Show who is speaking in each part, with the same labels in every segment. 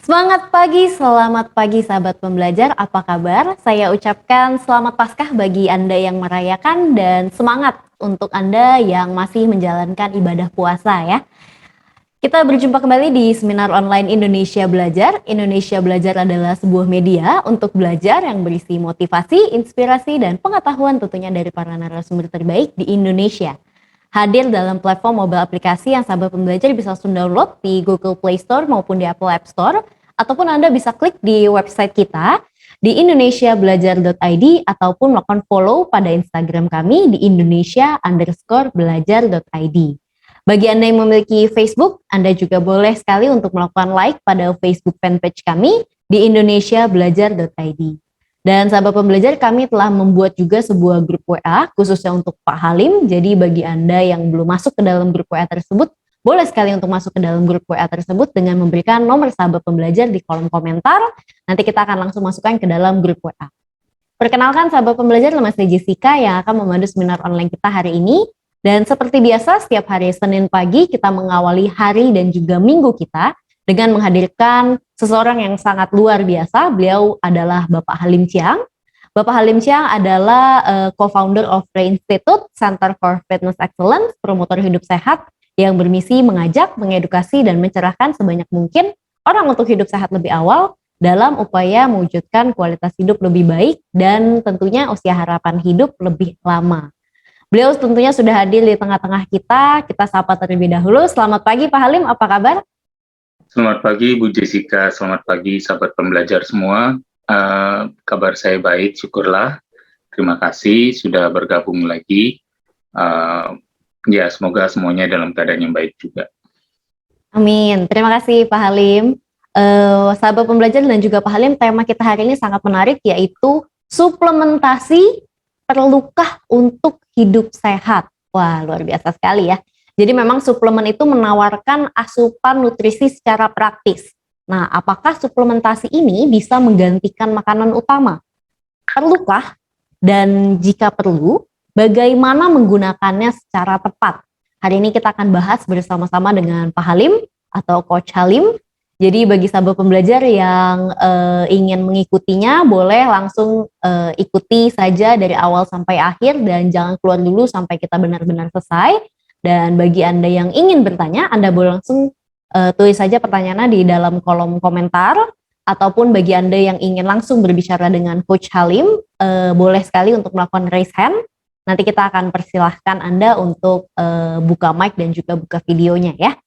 Speaker 1: Selamat pagi sahabat pembelajar, apa kabar? Saya ucapkan selamat Paskah bagi Anda yang merayakan dan semangat untuk Anda yang masih menjalankan ibadah puasa ya. Kita berjumpa kembali di seminar online Indonesia Belajar. Indonesia Belajar adalah sebuah media untuk belajar yang berisi motivasi, inspirasi, dan pengetahuan tentunya dari para narasumber terbaik di Indonesia. Hadir dalam platform mobile aplikasi yang sahabat pembelajar bisa langsung download di Google Play Store maupun di Apple App Store, ataupun Anda bisa klik di website kita di indonesiabelajar.id ataupun melakukan follow pada Instagram kami di indonesia_belajar.id. Bagi Anda yang memiliki Facebook, Anda juga boleh sekali untuk melakukan like pada Facebook fanpage kami di indonesiabelajar.id. Dan sahabat pembelajar, kami telah membuat juga sebuah grup WA khususnya untuk Pak Halim. Jadi bagi Anda yang belum masuk ke dalam grup WA tersebut, boleh sekali untuk masuk ke dalam grup WA tersebut dengan memberikan nomor sahabat pembelajar di kolom komentar. Nanti kita akan langsung masukkan ke dalam grup WA. Perkenalkan sahabat pembelajar, nama saya Jessica yang akan memandu seminar online kita hari ini. Dan seperti biasa, setiap hari Senin pagi kita mengawali hari dan juga minggu kita dengan menghadirkan seseorang yang sangat luar biasa. Beliau adalah Bapak Halim Chiang. Bapak Halim Chiang adalah co-founder of Ray Institute, Center for Fitness Excellence, promotor hidup sehat yang bermisi mengajak, mengedukasi, dan mencerahkan sebanyak mungkin orang untuk hidup sehat lebih awal dalam upaya mewujudkan kualitas hidup lebih baik dan tentunya usia harapan hidup lebih lama. Beliau tentunya sudah hadir di tengah-tengah kita. Kita sapa terlebih dahulu. Selamat pagi Pak Halim, apa kabar?
Speaker 2: Selamat pagi Bu Jessica, selamat pagi sahabat pembelajar semua. Kabar saya baik, syukurlah. Terima kasih sudah bergabung lagi. Ya, semoga semuanya dalam keadaan yang baik juga.
Speaker 1: Amin. Terima kasih Pak Halim. Sahabat pembelajar dan juga Pak Halim, tema kita hari ini sangat menarik, yaitu suplementasi perlukah untuk hidup sehat. Wah, luar biasa sekali ya. Jadi memang suplemen itu menawarkan asupan nutrisi secara praktis. Nah, apakah suplementasi ini bisa menggantikan makanan utama? Perlukah? Dan jika perlu, bagaimana menggunakannya secara tepat? Hari ini kita akan bahas bersama-sama dengan Pak Halim atau Coach Halim. Jadi bagi sahabat pembelajar yang ingin mengikutinya, boleh langsung ikuti saja dari awal sampai akhir dan jangan keluar dulu sampai kita benar-benar selesai. Dan bagi Anda yang ingin bertanya, Anda boleh langsung tulis saja pertanyaannya di dalam kolom komentar, ataupun bagi Anda yang ingin langsung berbicara dengan Coach Halim, boleh sekali untuk melakukan raise hand. Nanti kita akan persilahkan Anda untuk buka mic dan juga buka videonya ya.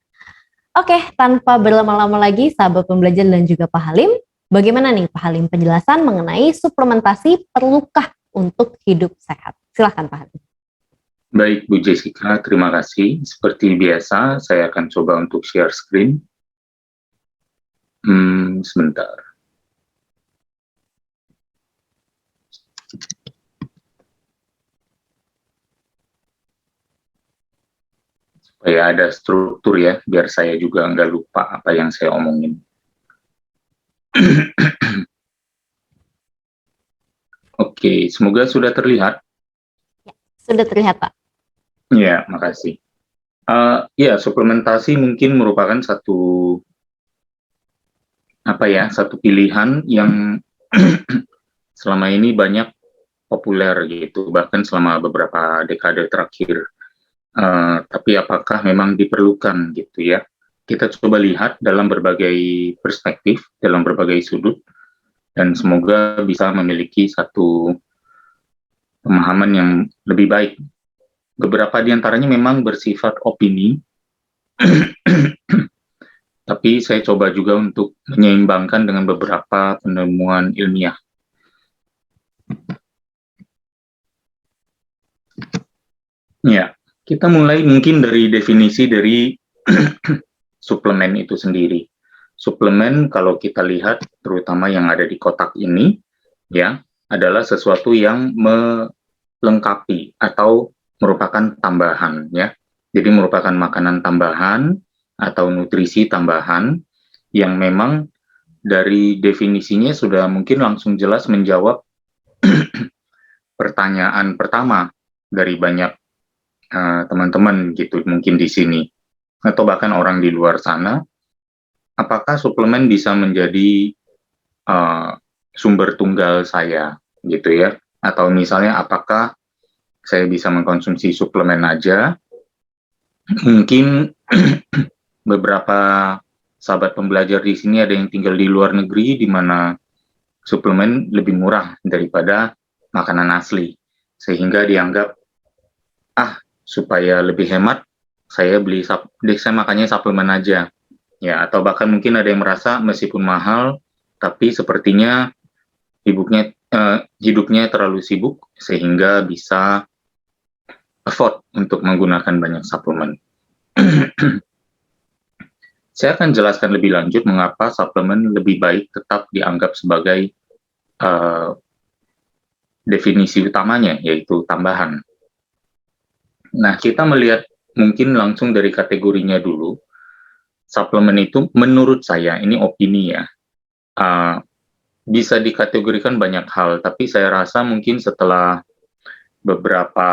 Speaker 1: Oke, tanpa berlama-lama lagi, sahabat pembelajar dan juga Pak Halim, bagaimana nih Pak Halim penjelasan mengenai suplementasi perlukah untuk hidup sehat? Silahkan Pak Halim.
Speaker 2: Baik Bu Jessica, terima kasih. Seperti biasa, saya akan coba untuk share screen. Sebentar. Supaya ada struktur ya, biar saya juga nggak lupa apa yang saya omongin. Oke, semoga sudah terlihat.
Speaker 1: Sudah terlihat Pak.
Speaker 2: Ya, makasih. Ya, suplementasi mungkin merupakan satu pilihan yang selama ini banyak populer gitu, bahkan selama beberapa dekade terakhir. Tapi apakah memang diperlukan gitu ya? Kita coba lihat dalam berbagai perspektif, dalam berbagai sudut, dan semoga bisa memiliki satu pemahaman yang lebih baik. Beberapa di antaranya memang bersifat opini, tapi saya coba juga untuk menyeimbangkan dengan beberapa penemuan ilmiah. Ya, kita mulai mungkin dari definisi dari suplemen itu sendiri. Suplemen kalau kita lihat, terutama yang ada di kotak ini, ya, adalah sesuatu yang melengkapi atau merupakan tambahan, ya. Jadi merupakan makanan tambahan atau nutrisi tambahan yang memang dari definisinya sudah mungkin langsung jelas menjawab pertanyaan pertama dari banyak teman-teman gitu mungkin di sini atau bahkan orang di luar sana, apakah suplemen bisa menjadi sumber tunggal saya, gitu ya? Atau misalnya apakah saya bisa mengkonsumsi suplemen aja? Mungkin beberapa sahabat pembelajar di sini ada yang tinggal di luar negeri, di mana suplemen lebih murah daripada makanan asli, sehingga dianggap supaya lebih hemat, saya makannya suplemen aja, ya. Atau bahkan mungkin ada yang merasa meskipun mahal, tapi sepertinya hidupnya terlalu sibuk sehingga bisa afford untuk menggunakan banyak suplemen. Saya akan jelaskan lebih lanjut mengapa suplemen lebih baik tetap dianggap sebagai definisi utamanya, yaitu tambahan. Nah, kita melihat mungkin langsung dari kategorinya dulu. Suplemen itu menurut saya, ini opini ya, bisa dikategorikan banyak hal, tapi saya rasa mungkin setelah beberapa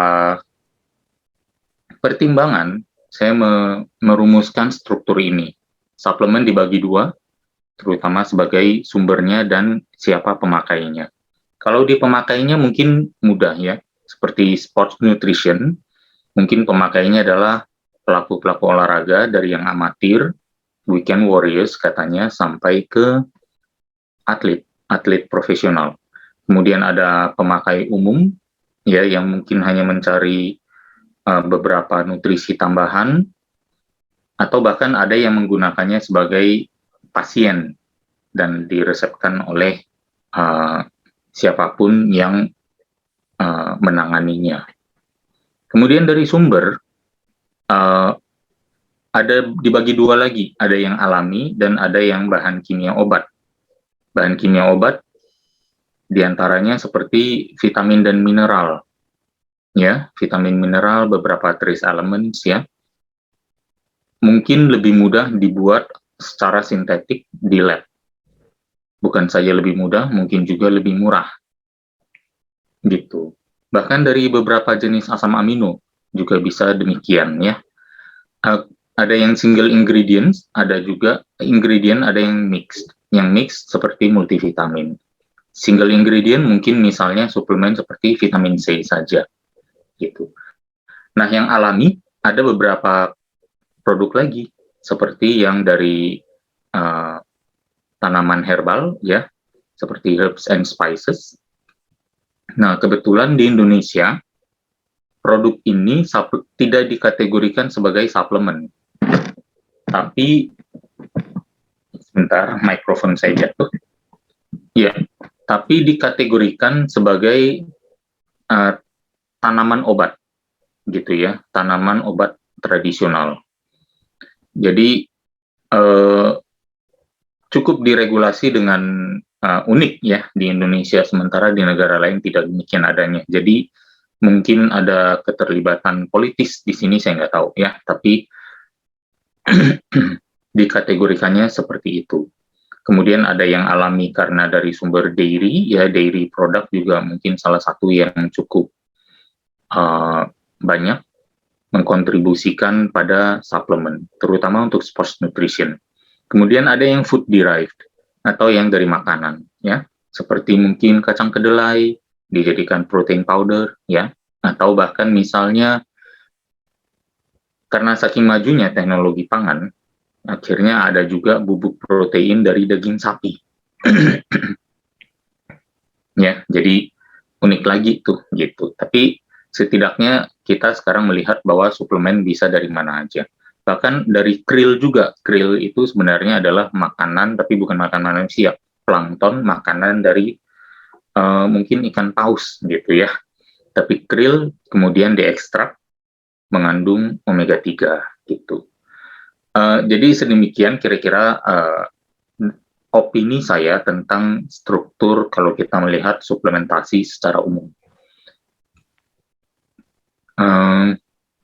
Speaker 2: pertimbangan, saya merumuskan struktur ini. Suplemen dibagi dua, terutama sebagai sumbernya dan siapa pemakainya. Kalau di pemakainya mungkin mudah ya, seperti sports nutrition, mungkin pemakainya adalah pelaku-pelaku olahraga dari yang amatir, weekend warriors katanya, sampai ke atlet profesional. Kemudian ada pemakai umum, ya, yang mungkin hanya mencari beberapa nutrisi tambahan, atau bahkan ada yang menggunakannya sebagai pasien dan diresepkan oleh siapapun yang menanganinya. Kemudian dari sumber, ada dibagi dua lagi, ada yang alami dan ada yang bahan kimia obat. Bahan kimia obat diantaranya seperti vitamin dan mineral, ya, vitamin mineral, beberapa trace elements, ya, mungkin lebih mudah dibuat secara sintetik di lab. Bukan saja lebih mudah, mungkin juga lebih murah, gitu. Bahkan dari beberapa jenis asam amino juga bisa demikian, ya. Ada yang single ingredients, ada juga ingredient, ada yang mixed. Yang mixed seperti multivitamin. Single ingredient mungkin misalnya suplemen seperti vitamin C saja, gitu. Nah, yang alami ada beberapa produk lagi, seperti yang dari tanaman herbal, ya, seperti herbs and spices. Nah, kebetulan di Indonesia produk ini tidak dikategorikan sebagai suplemen, tapi sebentar, mikrofon saya jatuh. Ya, tapi dikategorikan sebagai tanaman obat, gitu ya, tanaman obat tradisional. Jadi cukup diregulasi dengan unik ya di Indonesia, sementara di negara lain tidak demikian adanya. Jadi mungkin ada keterlibatan politis di sini, saya nggak tahu ya, tapi dikategorikannya seperti itu. Kemudian ada yang alami karena dari sumber dairy, ya, dairy product juga mungkin salah satu yang cukup banyak mengkontribusikan pada suplemen, terutama untuk sports nutrition. Kemudian ada yang food derived, atau yang dari makanan, ya, seperti mungkin kacang kedelai dijadikan protein powder, ya, atau bahkan misalnya karena saking majunya teknologi pangan, akhirnya ada juga bubuk protein dari daging sapi. Ya, jadi unik lagi tuh, gitu. Tapi setidaknya kita sekarang melihat bahwa suplemen bisa dari mana aja. Bahkan dari krill juga. Krill itu sebenarnya adalah makanan, tapi bukan makanan manusia. Plankton, makanan dari mungkin ikan paus, gitu ya. Tapi krill kemudian diekstrak, mengandung omega 3, gitu. Jadi sedemikian kira-kira opini saya tentang struktur kalau kita melihat suplementasi secara umum.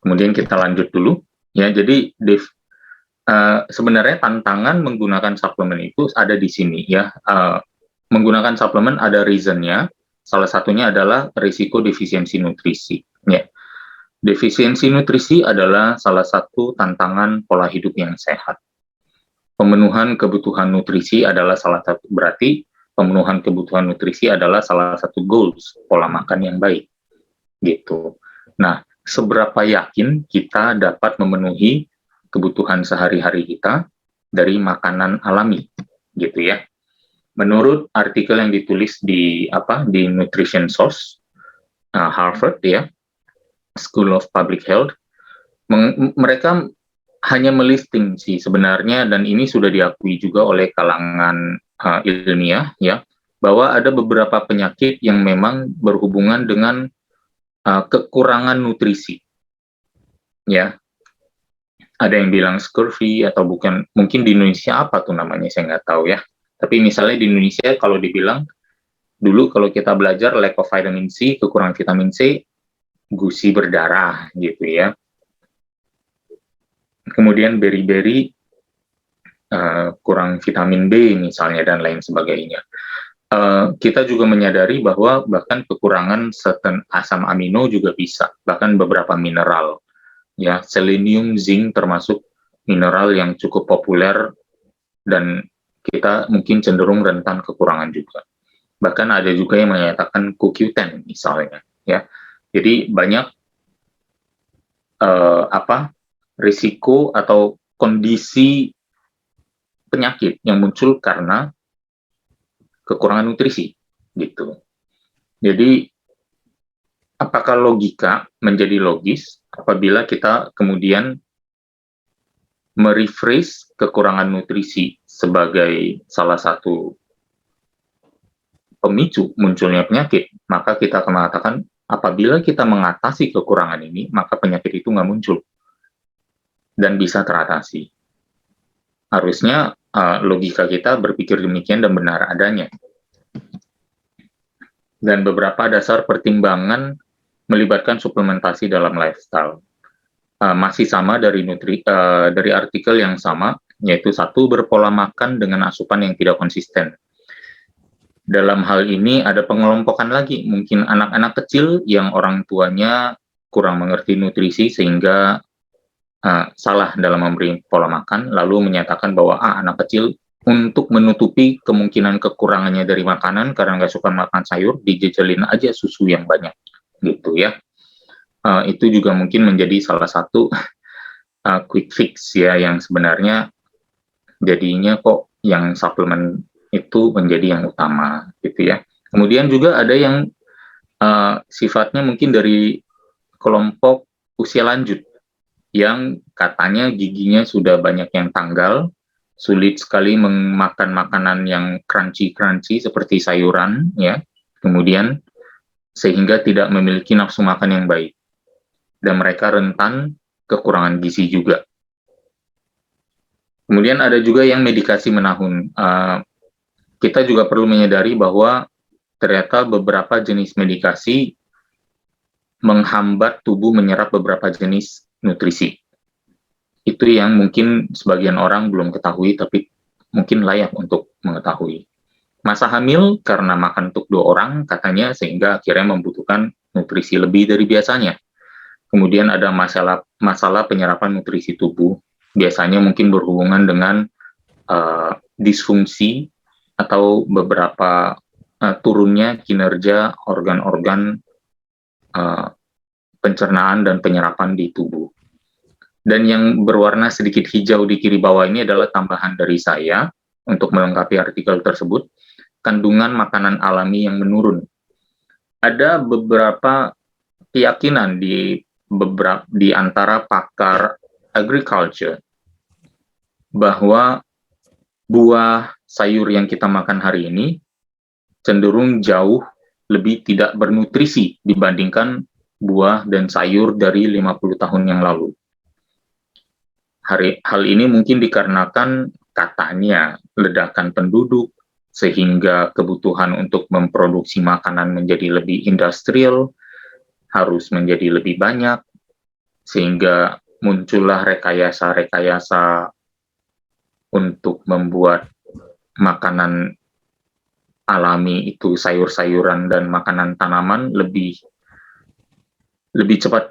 Speaker 2: Kemudian kita lanjut dulu. Ya, jadi sebenarnya tantangan menggunakan suplemen itu ada di sini, ya. Menggunakan suplemen ada reason-nya. Salah satunya adalah risiko defisiensi nutrisi. Ya. Defisiensi nutrisi adalah salah satu tantangan pola hidup yang sehat. pemenuhan kebutuhan nutrisi adalah salah satu, berarti pemenuhan kebutuhan nutrisi adalah salah satu goals pola makan yang baik gitu. Nah, seberapa yakin kita dapat memenuhi kebutuhan sehari-hari kita dari makanan alami gitu ya. Menurut artikel yang ditulis di Nutrition Source, Harvard ya, School of Public Health, mereka hanya melisting sih sebenarnya, dan ini sudah diakui juga oleh kalangan ilmiah ya, bahwa ada beberapa penyakit yang memang berhubungan dengan kekurangan nutrisi ya. Ada yang bilang scurvy atau bukan, mungkin di Indonesia apa tuh namanya saya nggak tahu ya, tapi misalnya di Indonesia kalau dibilang dulu kalau kita belajar lack of vitamin C, kekurangan vitamin C, gusi berdarah gitu ya. Kemudian beri-beri kurang vitamin B misalnya dan lain sebagainya. Kita juga menyadari bahwa bahkan kekurangan certain asam amino juga bisa, bahkan beberapa mineral ya, selenium, zinc termasuk mineral yang cukup populer dan kita mungkin cenderung rentan kekurangan juga. Bahkan ada juga yang menyatakan CoQ10 misalnya ya. Jadi banyak risiko atau kondisi penyakit yang muncul karena kekurangan nutrisi gitu. Jadi apakah logika menjadi logis apabila kita kemudian merephrase kekurangan nutrisi sebagai salah satu pemicu munculnya penyakit, maka kita akan mengatakan apabila kita mengatasi kekurangan ini, maka penyakit itu nggak muncul dan bisa teratasi. Harusnya logika kita berpikir demikian dan benar adanya. Dan beberapa dasar pertimbangan melibatkan suplementasi dalam lifestyle. Masih sama dari artikel yang sama, yaitu satu, berpola makan dengan asupan yang tidak konsisten. Dalam hal ini ada pengelompokan lagi, mungkin anak-anak kecil yang orang tuanya kurang mengerti nutrisi sehingga salah dalam memberi pola makan, lalu menyatakan bahwa anak kecil untuk menutupi kemungkinan kekurangannya dari makanan karena nggak suka makan sayur, dijejelin aja susu yang banyak gitu ya. Itu juga mungkin menjadi salah satu quick fix ya, yang sebenarnya jadinya kok yang suplemen itu menjadi yang utama gitu ya. Kemudian juga ada yang sifatnya mungkin dari kelompok usia lanjut yang katanya giginya sudah banyak yang tanggal, sulit sekali memakan makanan yang crunchy seperti sayuran ya, kemudian sehingga tidak memiliki nafsu makan yang baik dan mereka rentan kekurangan gizi juga. Kemudian ada juga yang medikasi menahun. Kita juga perlu menyadari bahwa ternyata beberapa jenis medikasi menghambat tubuh menyerap beberapa jenis nutrisi. Itu yang mungkin sebagian orang belum ketahui, tapi mungkin layak untuk mengetahui. Masa hamil karena makan untuk 2 orang katanya, sehingga akhirnya membutuhkan nutrisi lebih dari biasanya. Kemudian ada masalah penyerapan nutrisi tubuh, biasanya mungkin berhubungan dengan disfungsi atau beberapa turunnya kinerja organ-organ pencernaan dan penyerapan di tubuh. Dan yang berwarna sedikit hijau di kiri bawah ini adalah tambahan dari saya untuk melengkapi artikel tersebut, kandungan makanan alami yang menurun. Ada beberapa keyakinan di antara pakar agriculture bahwa buah sayur yang kita makan hari ini cenderung jauh lebih tidak bernutrisi dibandingkan buah dan sayur dari 50 tahun yang lalu. Hal ini mungkin dikarenakan katanya ledakan penduduk, sehingga kebutuhan untuk memproduksi makanan menjadi lebih industrial, harus menjadi lebih banyak, sehingga muncullah rekayasa-rekayasa untuk membuat makanan alami itu sayur-sayuran dan makanan tanaman lebih cepat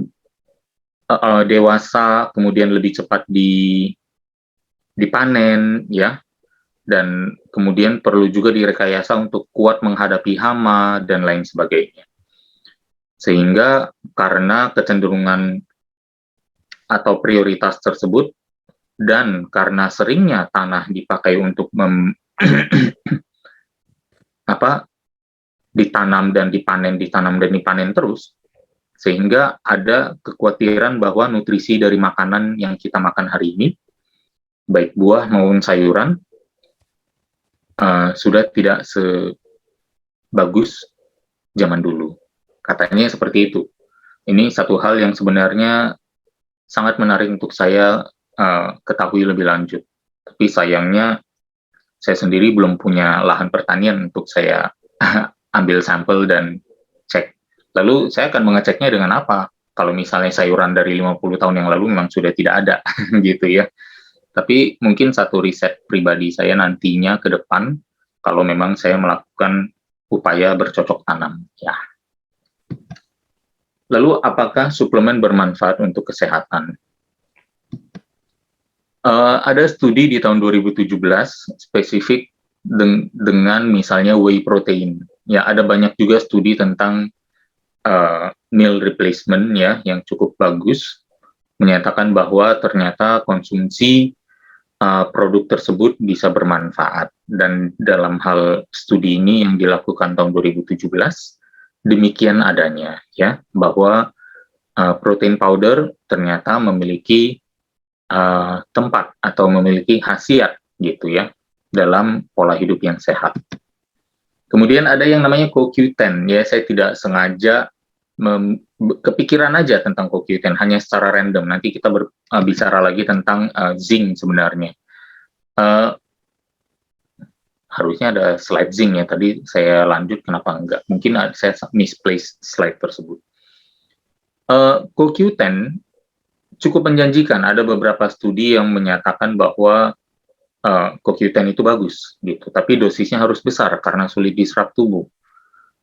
Speaker 2: dewasa, kemudian lebih cepat dipanen ya, dan kemudian perlu juga direkayasa untuk kuat menghadapi hama dan lain sebagainya. Sehingga karena kecenderungan atau prioritas tersebut dan karena seringnya tanah dipakai untuk ditanam dan dipanen, ditanam dan dipanen terus, sehingga ada kekhawatiran bahwa nutrisi dari makanan yang kita makan hari ini, baik buah maupun sayuran, sudah tidak sebagus zaman dulu. Katanya seperti itu. Ini satu hal yang sebenarnya sangat menarik untuk saya ketahui lebih lanjut. Tapi sayangnya saya sendiri belum punya lahan pertanian untuk saya ambil sampel dan cek. Lalu saya akan mengeceknya dengan apa? Kalau misalnya sayuran dari 50 tahun yang lalu memang sudah tidak ada, gitu ya. Tapi mungkin satu riset pribadi saya nantinya ke depan, kalau memang saya melakukan upaya bercocok tanam. Ya. Lalu apakah suplemen bermanfaat untuk kesehatan? Ada studi di tahun 2017 spesifik dengan misalnya whey protein. Ya, ada banyak juga studi tentang meal replacement ya yang cukup bagus, menyatakan bahwa ternyata konsumsi produk tersebut bisa bermanfaat. Dan dalam hal studi ini yang dilakukan tahun 2017, demikian adanya ya, bahwa protein powder ternyata memiliki tempat atau memiliki khasiat gitu ya dalam pola hidup yang sehat. Kemudian ada yang namanya CoQ10 ya, saya tidak sengaja kepikiran aja tentang CoQ10 hanya secara random. Nanti kita bicara lagi tentang zinc sebenarnya. Harusnya ada slide zinc ya, tadi saya lanjut kenapa enggak, mungkin saya misplace slide tersebut. CoQ10 cukup menjanjikan, ada beberapa studi yang menyatakan bahwa CoQ10 itu bagus gitu, tapi dosisnya harus besar karena sulit diserap tubuh.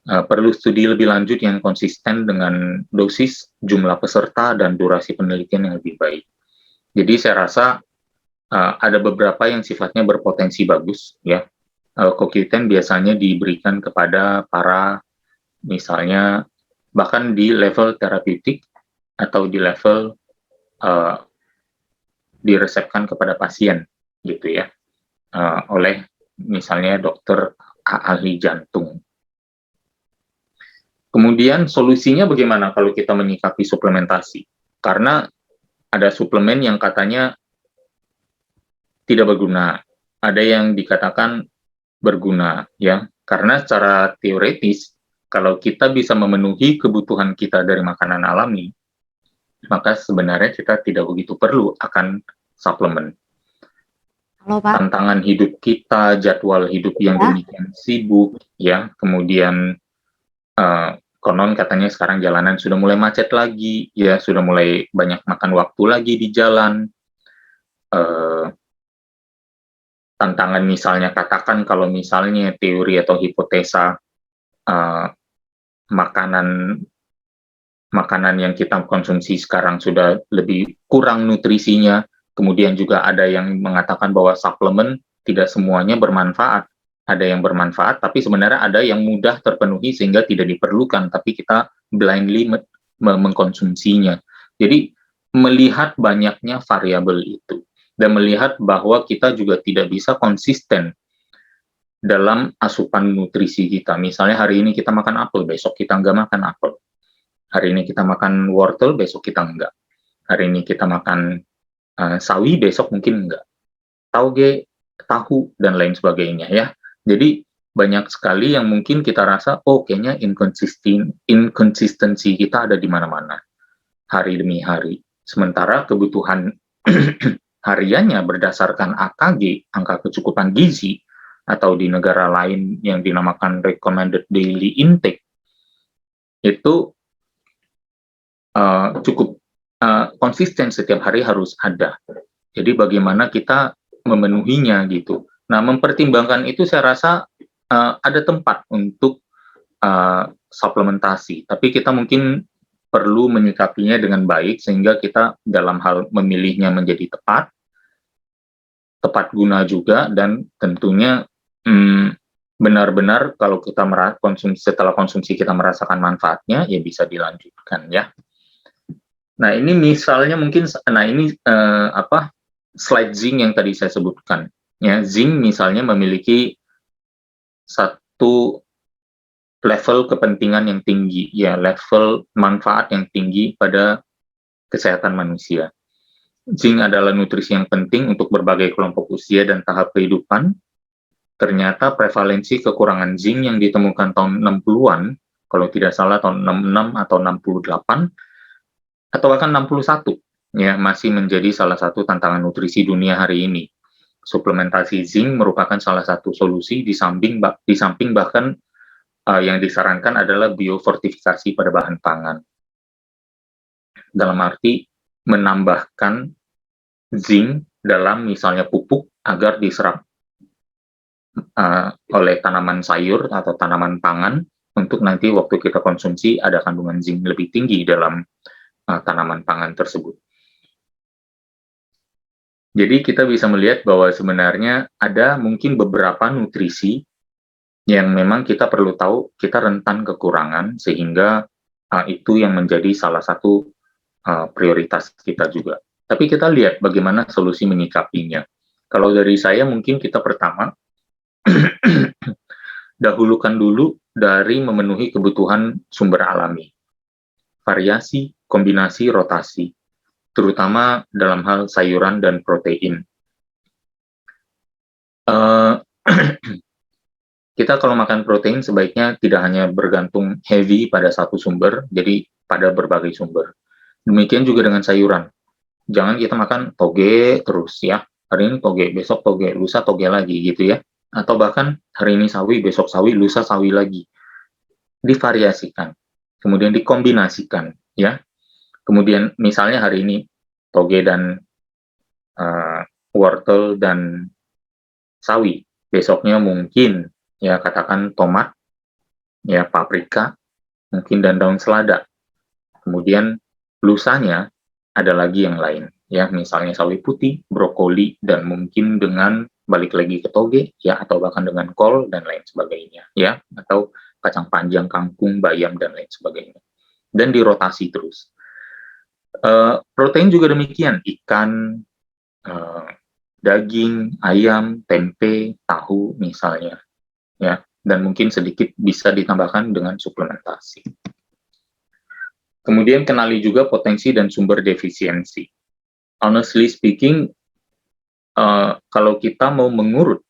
Speaker 2: Perlu studi lebih lanjut yang konsisten dengan dosis, jumlah peserta, dan durasi penelitian yang lebih baik. Jadi saya rasa ada beberapa yang sifatnya berpotensi bagus ya. CoQ10 biasanya diberikan kepada para, misalnya bahkan di level terapeutik atau di level diresepkan kepada pasien gitu ya, oleh misalnya dokter ahli jantung. Kemudian solusinya bagaimana kalau kita menyikapi suplementasi? Karena ada suplemen yang katanya tidak berguna, ada yang dikatakan berguna ya, karena secara teoretis kalau kita bisa memenuhi kebutuhan kita dari makanan alami, maka sebenarnya kita tidak begitu perlu akan suplemen.
Speaker 1: Halo Pak.
Speaker 2: Tantangan hidup kita, jadwal hidup yang demikian sibuk ya, kemudian konon katanya sekarang jalanan sudah mulai macet lagi ya, sudah mulai banyak makan waktu lagi di jalan. Tantangan misalnya, katakan kalau misalnya teori atau hipotesa makanan yang kita konsumsi sekarang sudah lebih kurang nutrisinya, kemudian juga ada yang mengatakan bahwa suplemen tidak semuanya bermanfaat. Ada yang bermanfaat, tapi sebenarnya ada yang mudah terpenuhi sehingga tidak diperlukan, tapi kita blindly mengkonsumsinya. Jadi melihat banyaknya variabel itu, dan melihat bahwa kita juga tidak bisa konsisten dalam asupan nutrisi kita. Misalnya hari ini kita makan apel, besok kita nggak makan apel. Hari ini kita makan wortel, besok kita enggak. Hari ini kita makan sawi, besok mungkin enggak. Tauge, tahu, dan lain sebagainya ya. Jadi banyak sekali yang mungkin kita rasa, oh kayaknya inkonsistensi kita ada di mana-mana, hari demi hari. Sementara kebutuhan hariannya berdasarkan AKG, angka kecukupan gizi, atau di negara lain yang dinamakan recommended daily intake, itu cukup konsisten, setiap hari harus ada. Jadi bagaimana kita memenuhinya gitu. Nah, mempertimbangkan itu saya rasa ada tempat untuk suplementasi, tapi kita mungkin perlu menyikapinya dengan baik sehingga kita dalam hal memilihnya menjadi tepat, tepat guna juga, dan tentunya benar-benar kalau kita setelah konsumsi kita merasakan manfaatnya, ya bisa dilanjutkan ya. Nah ini misalnya mungkin, nah ini slide zinc yang tadi saya sebutkan. Ya, zinc misalnya memiliki satu level kepentingan yang tinggi, ya level manfaat yang tinggi pada kesehatan manusia. Zinc adalah nutrisi yang penting untuk berbagai kelompok usia dan tahap kehidupan. Ternyata prevalensi kekurangan zinc yang ditemukan tahun 60-an, kalau tidak salah tahun 66 atau 68, atau bahkan 61, ya, masih menjadi salah satu tantangan nutrisi dunia hari ini. Suplementasi zinc merupakan salah satu solusi di samping bahkan yang disarankan adalah biofortifikasi pada bahan pangan. Dalam arti menambahkan zinc dalam misalnya pupuk agar diserap oleh tanaman sayur atau tanaman pangan, untuk nanti waktu kita konsumsi ada kandungan zinc lebih tinggi dalam tanaman pangan tersebut. Jadi kita bisa melihat bahwa sebenarnya ada mungkin beberapa nutrisi yang memang kita perlu tahu kita rentan kekurangan, sehingga itu yang menjadi salah satu prioritas kita juga. Tapi kita lihat bagaimana solusi menyikapinya. Kalau dari saya mungkin kita pertama dahulukan dulu dari memenuhi kebutuhan sumber alami. Variasi, kombinasi, rotasi, terutama dalam hal sayuran dan protein. Kita kalau makan protein sebaiknya tidak hanya bergantung heavy pada satu sumber, jadi pada berbagai sumber. Demikian juga dengan sayuran. Jangan kita makan toge terus ya. Hari ini toge, besok toge, lusa toge lagi gitu ya. Atau bahkan hari ini sawi, besok sawi, lusa sawi lagi. Divariasikan. Kemudian dikombinasikan ya. Kemudian misalnya hari ini toge dan wortel dan sawi. Besoknya mungkin ya katakan tomat, ya paprika, mungkin dan daun selada. Kemudian lusanya ada lagi yang lain, ya misalnya sawi putih, brokoli, dan mungkin dengan balik lagi ke toge, ya atau bahkan dengan kol dan lain sebagainya, ya atau kacang panjang, kangkung, bayam dan lain sebagainya. Dan dirotasi terus. Protein juga demikian, ikan, daging, ayam, tempe, tahu misalnya, ya, dan mungkin sedikit bisa ditambahkan dengan suplementasi. Kemudian kenali juga potensi dan sumber defisiensi. Honestly speaking, kalau kita mau mengurut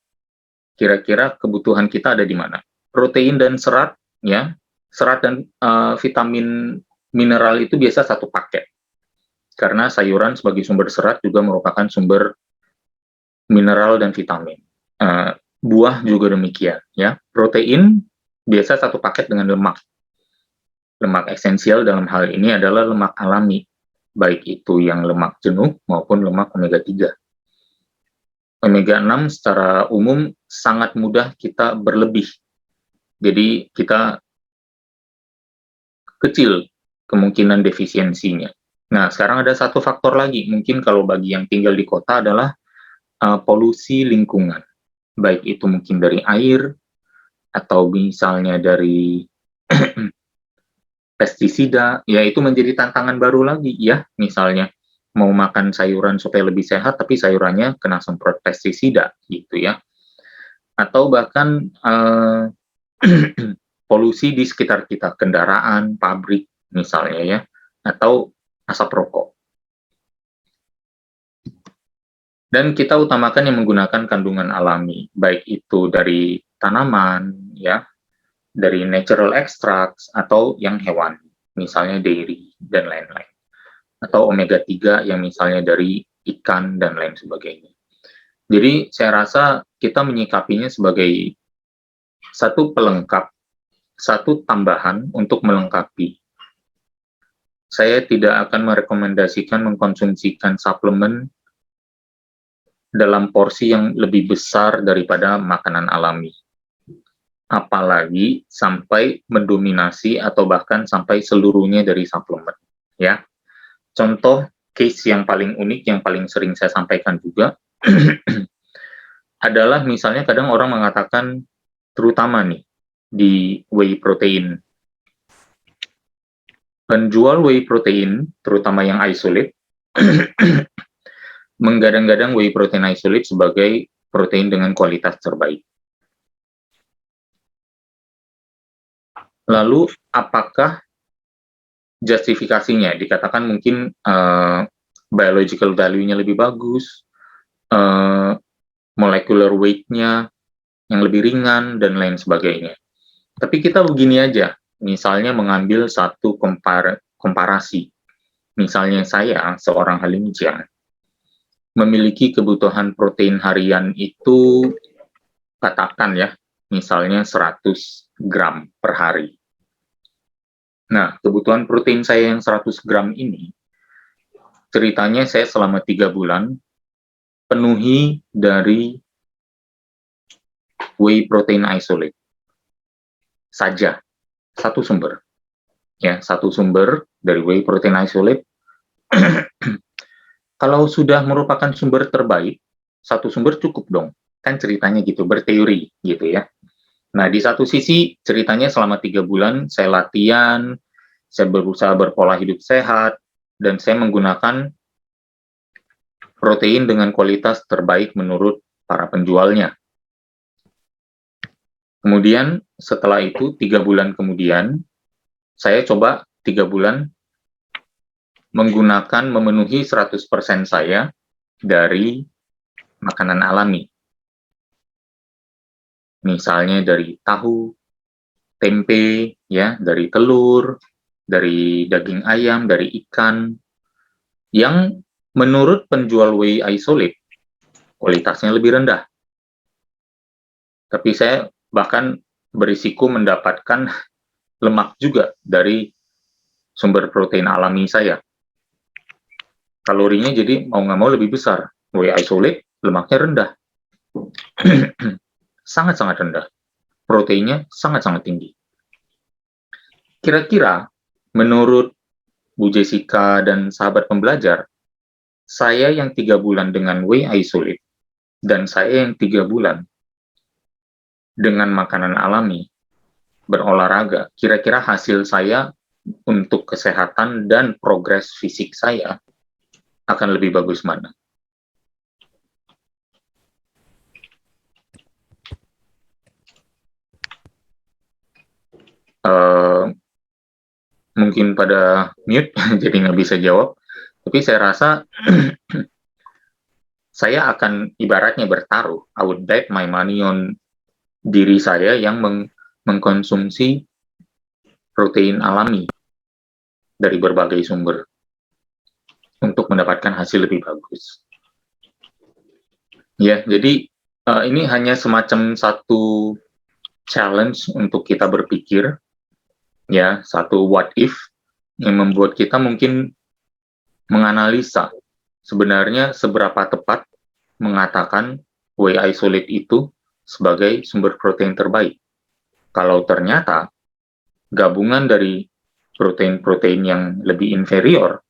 Speaker 2: kira-kira kebutuhan kita ada di mana, protein dan serat, ya, serat dan vitamin mineral itu biasa satu paket. Karena sayuran sebagai sumber serat juga merupakan sumber mineral dan vitamin. Buah juga demikian, ya. Protein biasa satu paket dengan lemak. Lemak esensial dalam hal ini adalah lemak alami, baik itu yang lemak jenuh maupun lemak omega 3. Omega 6 secara umum sangat mudah kita berlebih. Jadi kita kecil kemungkinan defisiensinya. Nah, sekarang ada satu faktor lagi, mungkin kalau bagi yang tinggal di kota adalah polusi lingkungan. Baik itu mungkin dari air, atau misalnya dari pestisida, ya itu menjadi tantangan baru lagi ya. Misalnya mau makan sayuran supaya lebih sehat, tapi sayurannya kena semprot pestisida gitu ya. Atau bahkan polusi di sekitar kita, kendaraan, pabrik misalnya ya, atau asap rokok. Dan kita utamakan yang menggunakan kandungan alami, baik itu dari tanaman, ya, dari natural extracts, atau yang hewani, misalnya dairy, dan lain-lain. Atau omega 3 yang misalnya dari ikan, dan lain sebagainya. Jadi, saya rasa kita menyikapinya sebagai satu pelengkap, satu tambahan untuk melengkapi. Saya tidak akan merekomendasikan mengkonsumsikan suplemen dalam porsi yang lebih besar daripada makanan alami. Apalagi sampai mendominasi atau bahkan sampai seluruhnya dari suplemen. Ya, contoh case yang paling unik, yang paling sering saya sampaikan juga, adalah misalnya kadang orang mengatakan, terutama nih di whey protein, penjual whey protein, terutama yang isolate, menggadang-gadang whey protein isolate sebagai protein dengan kualitas terbaik. Lalu, apakah justifikasinya? Dikatakan mungkin biological value-nya lebih bagus, molecular weight-nya yang lebih ringan, dan lain sebagainya. Tapi kita begini aja, misalnya mengambil satu komparasi. Misalnya saya, seorang Halim Jian, memiliki kebutuhan protein harian itu, katakan ya, misalnya 100 gram per hari. Nah, kebutuhan protein saya yang 100 gram ini, ceritanya saya selama 3 bulan, penuhi dari whey protein isolate saja, satu sumber. Ya, satu sumber dari whey protein isolate. Kalau sudah merupakan sumber terbaik, satu sumber cukup dong. Kan ceritanya gitu, berteori gitu ya. Nah, di satu sisi ceritanya selama 3 bulan saya latihan, saya berusaha berpola hidup sehat, dan saya menggunakan protein dengan kualitas terbaik menurut para penjualnya. Kemudian setelah itu 3 bulan kemudian, saya coba 3 bulan menggunakan memenuhi 100% saya dari makanan alami. Misalnya dari tahu, tempe, ya, dari telur, dari daging ayam, dari ikan, yang menurut penjual whey isolate, kualitasnya lebih rendah. Tapi saya bahkan berisiko mendapatkan lemak juga dari sumber protein alami saya. Kalorinya jadi mau nggak mau lebih besar. Whey isolate, lemaknya rendah. Sangat-sangat rendah. Proteinnya sangat-sangat tinggi. Kira-kira menurut Bu Jessica dan sahabat pembelajar, saya yang 3 bulan dengan whey isolate dan saya yang 3 bulan dengan makanan alami, berolahraga, kira-kira hasil saya untuk kesehatan dan progres fisik saya akan lebih bagus mana? Mungkin pada mute, jadi nggak bisa jawab. Tapi saya rasa saya akan ibaratnya bertaruh. I would bet my money on diri saya yang mengkonsumsi protein alami dari berbagai sumber untuk mendapatkan hasil lebih bagus. Ya, jadi ini hanya semacam satu challenge untuk kita berpikir, ya, satu what if yang membuat kita mungkin menganalisa sebenarnya seberapa tepat mengatakan whey isolate itu sebagai sumber protein terbaik. Kalau ternyata gabungan dari protein-protein yang lebih inferior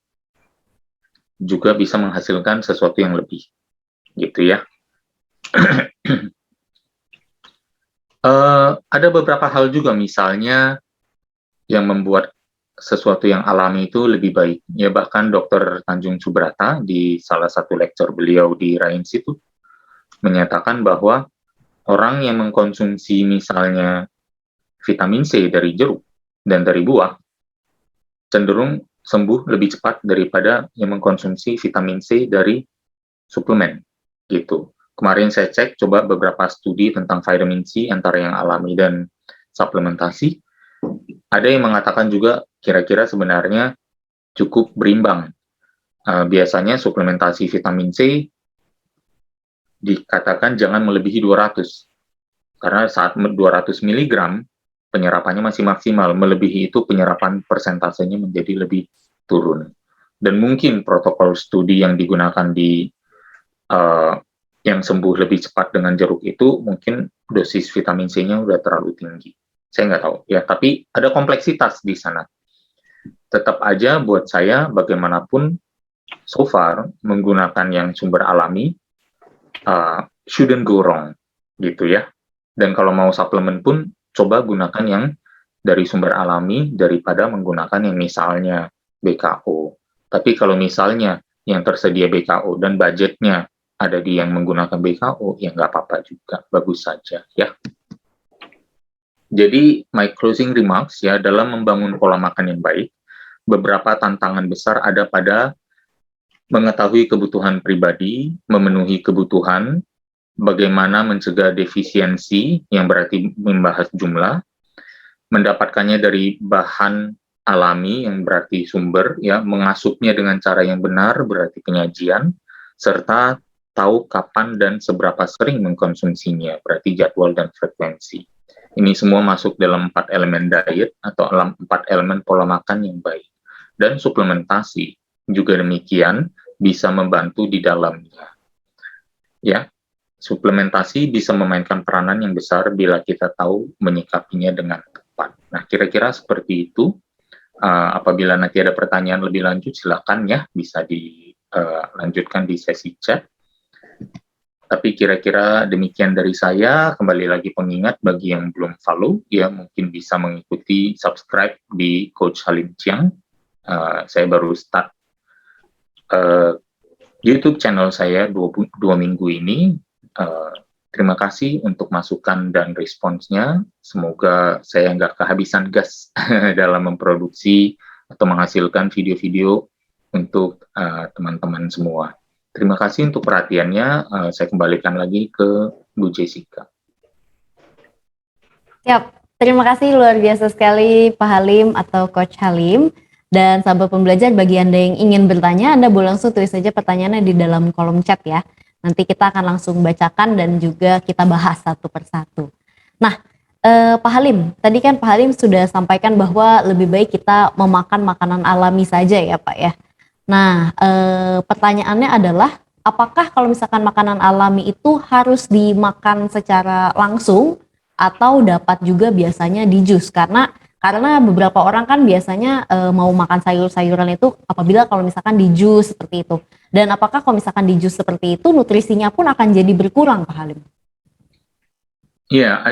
Speaker 2: juga bisa menghasilkan sesuatu yang lebih, gitu ya. Ada beberapa hal juga, misalnya yang membuat sesuatu yang alami itu lebih baik. Ya, bahkan Dr. Tanjung Subrata di salah satu lecture beliau di Rai Institute menyatakan bahwa orang yang mengkonsumsi misalnya vitamin C dari jeruk dan dari buah cenderung sembuh lebih cepat daripada yang mengkonsumsi vitamin C dari suplemen, gitu. Kemarin saya cek coba beberapa studi tentang vitamin C antara yang alami dan suplementasi. Ada yang mengatakan juga kira-kira sebenarnya cukup berimbang. Biasanya suplementasi vitamin C dikatakan jangan melebihi 200. Karena saat 200 mg penyerapannya masih maksimal, melebihi itu penyerapan persentasenya menjadi lebih turun. Dan mungkin protokol studi yang digunakan di yang sembuh lebih cepat dengan jeruk itu mungkin dosis vitamin C-nya udah terlalu tinggi. Saya nggak tahu ya, tapi ada kompleksitas di sana. Tetap aja buat saya bagaimanapun so far menggunakan yang sumber alami shouldn't go wrong gitu ya. Dan kalau mau suplemen pun coba gunakan yang dari sumber alami daripada menggunakan yang misalnya BKO. Tapi kalau misalnya yang tersedia BKO dan budgetnya ada di yang menggunakan BKO, ya nggak apa-apa juga, bagus saja ya. Jadi my closing remarks ya, dalam membangun pola makan yang baik, beberapa tantangan besar ada pada mengetahui kebutuhan pribadi, memenuhi kebutuhan, bagaimana mencegah defisiensi yang berarti membahas jumlah, mendapatkannya dari bahan alami yang berarti sumber, ya, mengasupnya dengan cara yang benar berarti penyajian, serta tahu kapan dan seberapa sering mengkonsumsinya berarti jadwal dan frekuensi. Ini semua masuk dalam 4 elemen diet atau 4 elemen pola makan yang baik. Dan suplementasi juga demikian bisa membantu di dalamnya. Ya, suplementasi bisa memainkan peranan yang besar bila kita tahu menyikapinya dengan tepat. Nah, kira-kira seperti itu. Apabila nanti ada pertanyaan lebih lanjut, silakan ya, bisa dilanjutkan di sesi chat. Tapi kira-kira demikian dari saya. Kembali lagi pengingat bagi yang belum follow, ya mungkin bisa mengikuti subscribe di Coach Halim Chiang. Saya baru start YouTube channel saya 2 minggu ini. Terima kasih untuk masukan dan responsnya. Semoga saya nggak kehabisan gas dalam memproduksi atau menghasilkan video-video untuk teman-teman semua. Terima kasih untuk perhatiannya. Saya kembalikan lagi ke Bu Jessica.
Speaker 1: Siap, terima kasih luar biasa sekali Pak Halim atau Coach Halim. Dan sahabat pembelajar, bagi Anda yang ingin bertanya, Anda boleh langsung tulis saja pertanyaannya di dalam kolom chat ya. Nanti kita akan langsung bacakan dan juga kita bahas satu persatu. Nah, Pak Halim, tadi kan Pak Halim sudah sampaikan bahwa lebih baik kita memakan makanan alami saja ya Pak ya. Nah, pertanyaannya adalah, apakah kalau misalkan makanan alami itu harus dimakan secara langsung atau dapat juga biasanya di jus? Karena beberapa orang kan biasanya mau makan sayur-sayuran itu apabila kalau misalkan di jus seperti itu. Dan apakah kalau misalkan di jus seperti itu nutrisinya pun akan jadi berkurang, Pak Halim?
Speaker 2: Ya,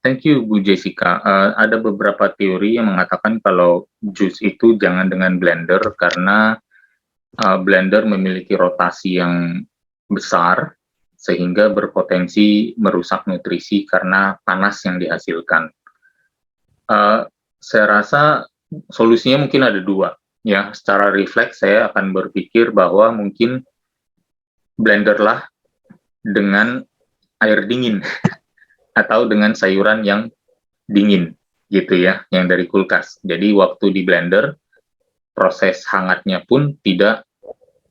Speaker 2: thank you Bu Jessica. Ada beberapa teori yang mengatakan kalau jus itu jangan dengan blender karena blender memiliki rotasi yang besar sehingga berpotensi merusak nutrisi karena panas yang dihasilkan. Saya rasa solusinya mungkin ada 2. Ya, secara refleks saya akan berpikir bahwa mungkin blenderlah dengan air dingin atau dengan sayuran yang dingin gitu ya, yang dari kulkas. Jadi waktu di blender proses hangatnya pun tidak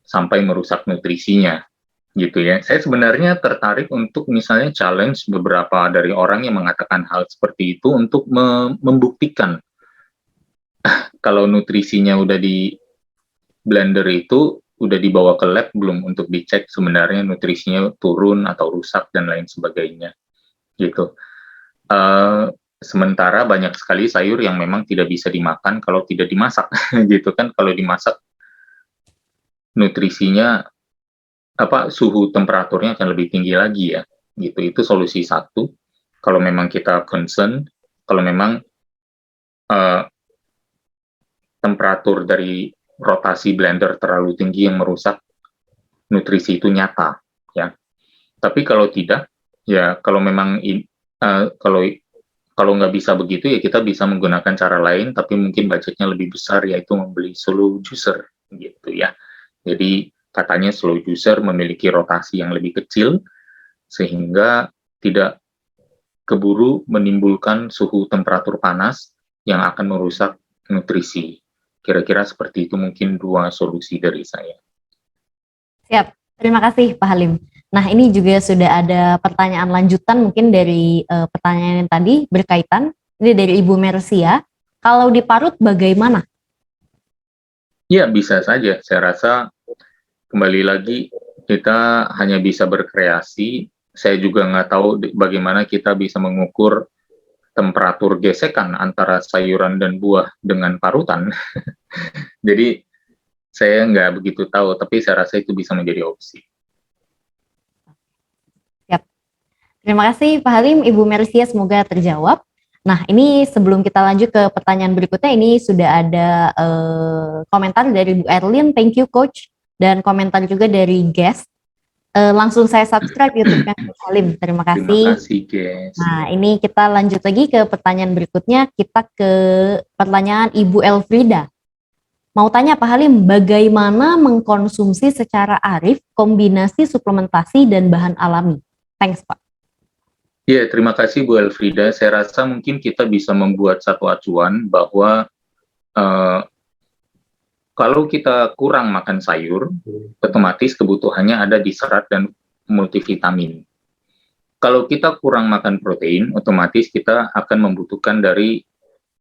Speaker 2: sampai merusak nutrisinya gitu ya. Saya sebenarnya tertarik untuk misalnya challenge beberapa dari orang yang mengatakan hal seperti itu untuk membuktikan kalau nutrisinya udah di blender itu udah dibawa ke lab belum untuk dicek sebenarnya nutrisinya turun atau rusak dan lain sebagainya gitu. Sementara banyak sekali sayur yang memang tidak bisa dimakan kalau tidak dimasak gitu kan. Kalau dimasak nutrisinya suhu temperaturnya akan lebih tinggi lagi ya gitu. Itu solusi satu kalau memang kita concern, kalau memang temperatur dari rotasi blender terlalu tinggi yang merusak nutrisi itu nyata ya. Tapi kalau tidak ya, kalau memang kalau nggak bisa begitu ya kita bisa menggunakan cara lain tapi mungkin budgetnya lebih besar, yaitu membeli slow juicer gitu ya. Jadi katanya slow juicer memiliki rotasi yang lebih kecil sehingga tidak keburu menimbulkan suhu temperatur panas yang akan merusak nutrisi. Kira-kira seperti itu mungkin 2 solusi dari saya.
Speaker 1: Siap, terima kasih Pak Halim. Nah, ini juga sudah ada pertanyaan lanjutan mungkin dari pertanyaan yang tadi berkaitan. Ini dari Ibu Mercia. Kalau diparut bagaimana?
Speaker 2: Ya, bisa saja. Saya rasa kembali lagi kita hanya bisa berkreasi. Saya juga nggak tahu bagaimana kita bisa mengukur temperatur gesekan antara sayuran dan buah dengan parutan. Jadi saya nggak begitu tahu, tapi saya rasa itu bisa menjadi opsi.
Speaker 1: Terima kasih Pak Halim, Ibu Mercia, semoga terjawab. Nah, ini sebelum kita lanjut ke pertanyaan berikutnya, ini sudah ada komentar dari Bu Erlin, thank you Coach, dan komentar juga dari guest. Langsung saya subscribe YouTube-nya Coach Halim, terima
Speaker 2: Terima
Speaker 1: kasih.
Speaker 2: kasih, guys.
Speaker 1: Nah, ini kita lanjut lagi ke pertanyaan berikutnya, kita ke pertanyaan Ibu Elfrida. Mau tanya Pak Halim, bagaimana mengkonsumsi secara arif kombinasi suplementasi dan bahan alami? Thanks Pak.
Speaker 2: Ya, terima kasih Bu Elfrida. Saya rasa mungkin kita bisa membuat satu acuan bahwa kalau kita kurang makan sayur, otomatis kebutuhannya ada di serat dan multivitamin. Kalau kita kurang makan protein, otomatis kita akan membutuhkan dari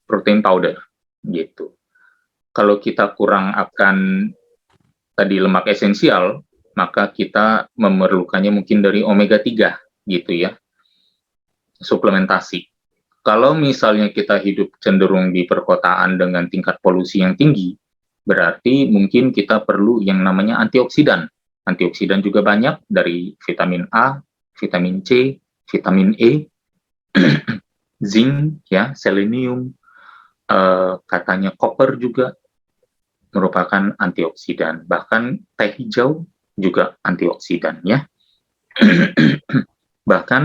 Speaker 2: protein powder, gitu. Kalau kita kurang akan tadi lemak esensial, maka kita memerlukannya mungkin dari omega 3, gitu ya, suplementasi. Kalau misalnya kita hidup cenderung di perkotaan dengan tingkat polusi yang tinggi, berarti mungkin kita perlu yang namanya antioksidan. Antioksidan juga banyak dari vitamin A, vitamin C, vitamin E, zinc, ya, selenium, katanya copper juga merupakan antioksidan. Bahkan teh hijau juga antioksidan, ya. Bahkan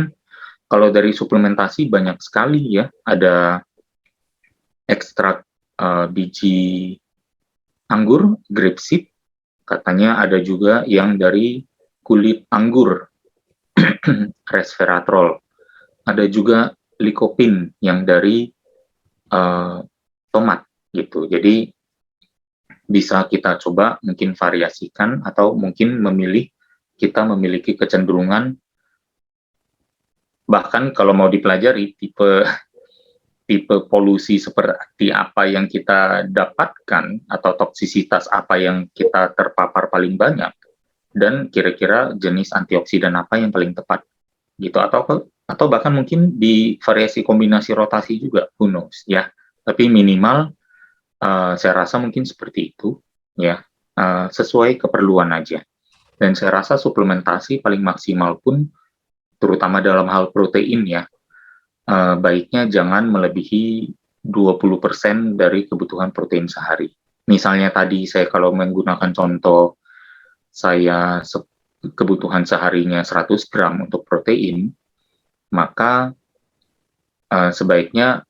Speaker 2: kalau dari suplementasi banyak sekali ya, ada ekstrak biji anggur, grapeseed, katanya ada juga yang dari kulit anggur, resveratrol. Ada juga lycopene yang dari tomat gitu. Jadi bisa kita coba mungkin variasikan atau mungkin kita memiliki kecenderungan, bahkan kalau mau dipelajari tipe polusi seperti apa yang kita dapatkan atau toksisitas apa yang kita terpapar paling banyak, dan kira-kira jenis antioksidan apa yang paling tepat gitu, atau bahkan mungkin di variasi kombinasi rotasi juga, who knows ya. Tapi minimal saya rasa mungkin seperti itu ya, sesuai keperluan aja. Dan saya rasa suplementasi paling maksimal pun terutama dalam hal protein ya, baiknya jangan melebihi 20% dari kebutuhan protein sehari. Misalnya tadi saya kalau menggunakan contoh, saya kebutuhan seharinya 100 gram untuk protein, maka sebaiknya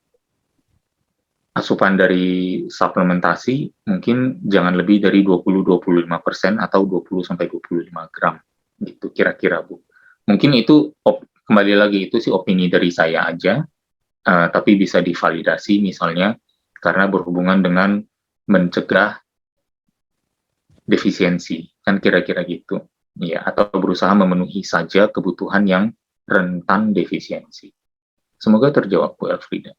Speaker 2: asupan dari suplementasi mungkin jangan lebih dari 20-25% atau 20-25 gram gitu kira-kira Bu. Mungkin itu kembali lagi itu sih opini dari saya aja, tapi bisa divalidasi misalnya karena berhubungan dengan mencegah defisiensi, kan kira-kira gitu. Ya, atau berusaha memenuhi saja kebutuhan yang rentan defisiensi. Semoga terjawab Bu Elfrida.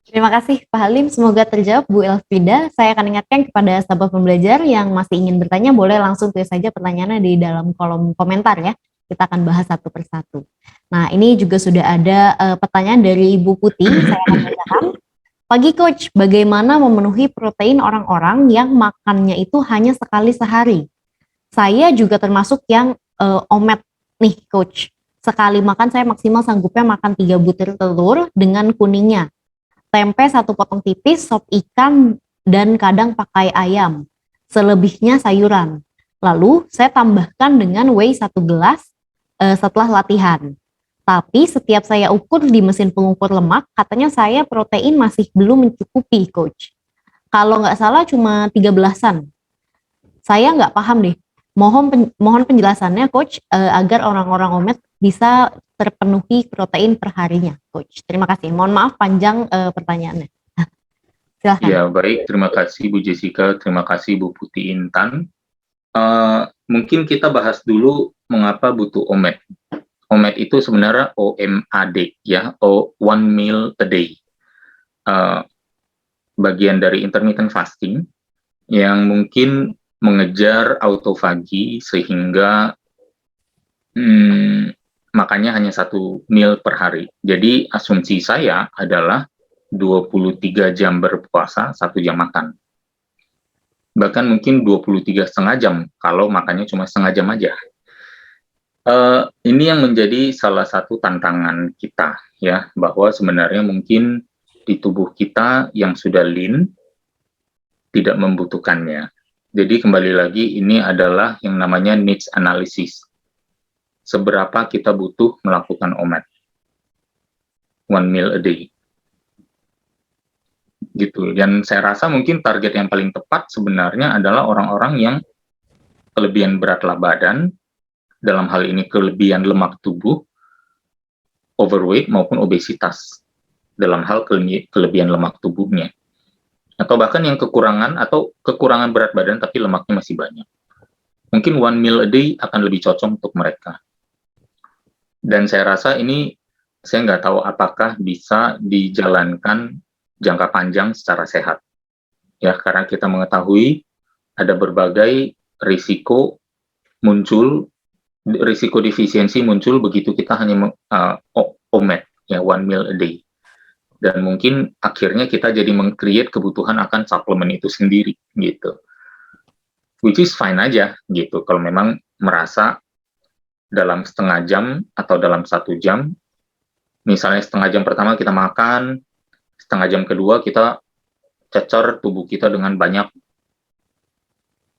Speaker 1: Terima kasih Pak Halim, semoga terjawab Bu Elfrida. Saya akan ingatkan kepada sahabat pembelajar yang masih ingin bertanya, boleh langsung tulis saja pertanyaannya di dalam kolom komentar ya. Kita akan bahas satu persatu. Nah, ini juga sudah ada pertanyaan dari Ibu Putih. Saya akan bacakan. Pagi Coach, bagaimana memenuhi protein orang-orang yang makannya itu hanya sekali sehari? Saya juga termasuk yang omet nih Coach. Sekali makan saya maksimal sanggupnya makan 3 butir telur dengan kuningnya. Tempe 1 potong tipis, sop ikan, dan kadang pakai ayam. Selebihnya sayuran. Lalu saya tambahkan dengan whey 1 gelas setelah latihan. Tapi setiap saya ukur di mesin pengukur lemak, katanya saya protein masih belum mencukupi, Coach. Kalau nggak salah cuma 13-an. Saya nggak paham deh. Mohon penjelasannya, Coach, agar orang-orang omet bisa terpenuhi protein perharinya, Coach. Terima kasih. Mohon maaf panjang pertanyaannya. Silahkan.
Speaker 2: Ya, baik. Terima kasih Bu Jessica. Terima kasih Bu Putih Intan. Mungkin kita bahas dulu mengapa butuh OMAD. OMAD itu sebenarnya OMAD, ya, one meal a day. Bagian dari intermittent fasting yang mungkin mengejar autofagi sehingga makannya hanya 1 meal per hari. Jadi asumsi saya adalah 23 jam berpuasa, 1 jam makan. Bahkan mungkin 23,5 jam kalau makannya cuma setengah jam aja. Ini yang menjadi salah satu tantangan kita ya, bahwa sebenarnya mungkin di tubuh kita yang sudah lean tidak membutuhkannya. Jadi kembali lagi ini adalah yang namanya needs analysis. Seberapa kita butuh melakukan OMAD, one meal a day. Gitu. Dan saya rasa mungkin target yang paling tepat sebenarnya adalah orang-orang yang kelebihan berat badan, dalam hal ini kelebihan lemak tubuh, overweight maupun obesitas dalam hal kelebihan lemak tubuhnya. Atau bahkan yang kekurangan berat badan tapi lemaknya masih banyak. Mungkin one meal a day akan lebih cocok untuk mereka. Dan saya rasa ini, saya nggak tahu apakah bisa dijalankan jangka panjang secara sehat. Ya, karena kita mengetahui ada berbagai risiko defisiensi muncul begitu kita hanya OMAD, ya, one meal a day. Dan mungkin akhirnya kita jadi meng-create kebutuhan akan suplemen itu sendiri, gitu. Which is fine aja, gitu. Kalau memang merasa dalam setengah jam atau dalam 1 jam, misalnya setengah jam pertama kita makan, setengah jam kedua kita cecer tubuh kita dengan banyak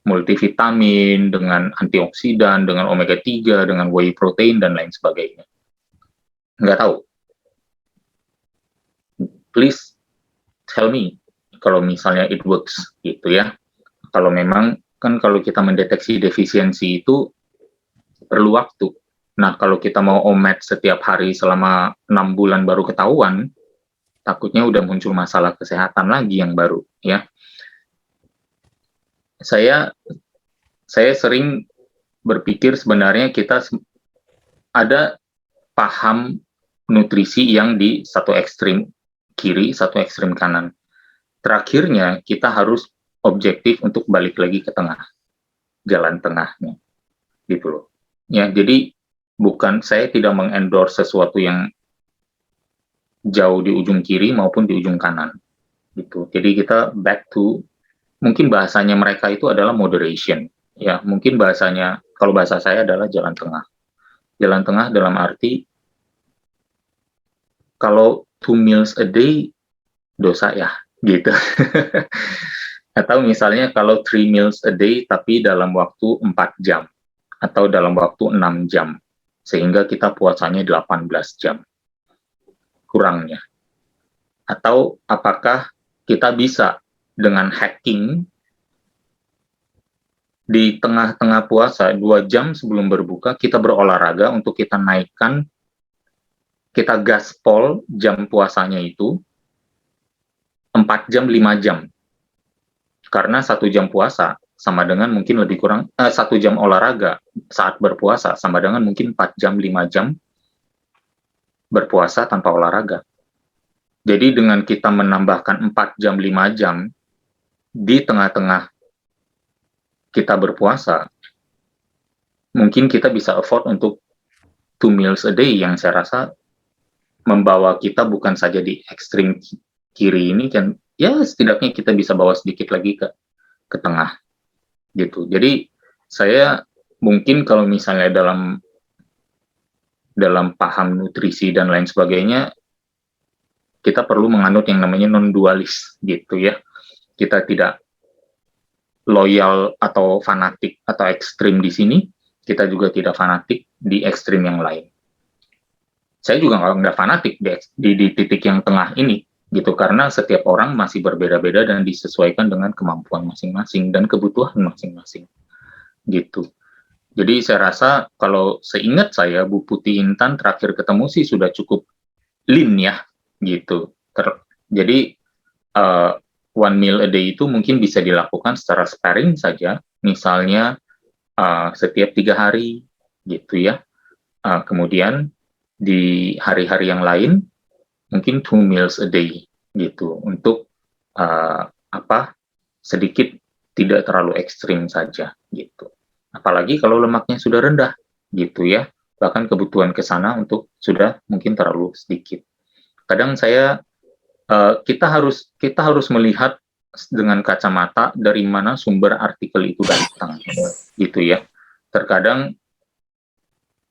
Speaker 2: multivitamin, dengan antioksidan, dengan omega 3, dengan whey protein, dan lain sebagainya. Nggak tahu. Please tell me kalau misalnya it works, gitu ya. Kalau memang, kan kalau kita mendeteksi defisiensi itu perlu waktu. Nah, kalau kita mau OMAD setiap hari selama 6 bulan baru ketahuan, takutnya udah muncul masalah kesehatan lagi yang baru, ya. Saya sering berpikir sebenarnya kita ada paham nutrisi yang di satu ekstrim kiri, satu ekstrim kanan. Terakhirnya kita harus objektif untuk balik lagi ke tengah, jalan tengahnya, gitu loh. Ya, jadi saya tidak mengendorse sesuatu yang jauh di ujung kiri maupun di ujung kanan, gitu. Jadi kita back to, mungkin bahasanya mereka itu adalah moderation, ya. Mungkin bahasanya, kalau bahasa saya adalah jalan tengah. Jalan tengah dalam arti kalau 2 meals a day dosa ya, gitu. Atau misalnya kalau 3 meals a day tapi dalam waktu 4 jam atau dalam waktu 6 jam, sehingga kita puasanya 18 jam kurangnya. Atau apakah kita bisa dengan hacking di tengah-tengah puasa 2 jam sebelum berbuka kita berolahraga untuk kita naikkan, kita gaspol jam puasanya itu 4 jam, 5 jam. Karena 1 jam puasa sama dengan mungkin lebih kurang 1 jam olahraga saat berpuasa sama dengan mungkin 4 jam, 5 jam berpuasa tanpa olahraga. Jadi dengan kita menambahkan 4 jam, 5 jam di tengah-tengah kita berpuasa, mungkin kita bisa afford untuk 2 meals a day yang saya rasa membawa kita bukan saja di ekstrim kiri ini, kan ya setidaknya kita bisa bawa sedikit lagi ke tengah, gitu. Jadi saya mungkin kalau misalnya dalam paham nutrisi dan lain sebagainya, kita perlu menganut yang namanya non-dualis, gitu ya. Kita tidak loyal atau fanatik atau ekstrim di sini, kita juga tidak fanatik di ekstrim yang lain. Saya juga nggak fanatik di titik yang tengah ini, gitu, karena setiap orang masih berbeda-beda dan disesuaikan dengan kemampuan masing-masing dan kebutuhan masing-masing, gitu. Jadi saya rasa kalau seingat saya Bu Putih Intan terakhir ketemu sih sudah cukup lean ya, gitu. Jadi one meal a day itu mungkin bisa dilakukan secara sparing saja, misalnya setiap 3 hari, gitu ya. Kemudian di hari-hari yang lain mungkin 2 meals a day, gitu, untuk sedikit tidak terlalu ekstrim saja, gitu. Apalagi kalau lemaknya sudah rendah, gitu ya, bahkan kebutuhan ke sana untuk sudah mungkin terlalu sedikit. Kadang kita harus melihat dengan kacamata dari mana sumber artikel itu datang, gitu ya. Terkadang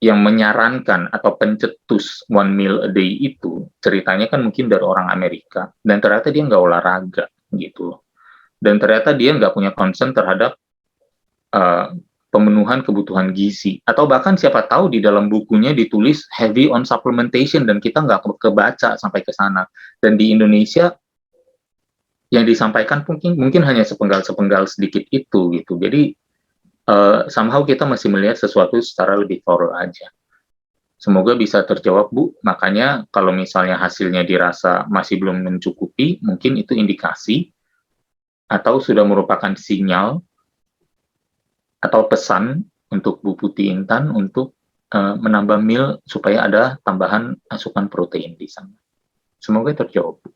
Speaker 2: yang menyarankan atau pencetus one meal a day itu ceritanya kan mungkin dari orang Amerika, dan ternyata dia nggak olahraga gitu loh. Dan ternyata dia nggak punya concern terhadap uh, pemenuhan kebutuhan gizi, atau bahkan siapa tahu di dalam bukunya ditulis heavy on supplementation dan kita nggak kebaca sampai ke sana. Dan di Indonesia yang disampaikan mungkin hanya sepenggal sedikit itu gitu. Jadi somehow kita masih melihat sesuatu secara lebih thorough aja. Semoga bisa terjawab, Bu. Makanya kalau misalnya hasilnya dirasa masih belum mencukupi, mungkin itu indikasi atau sudah merupakan sinyal atau pesan untuk Bu Putih Intan untuk menambah meal supaya ada tambahan asupan protein di sana. Semoga terjawab, Bu.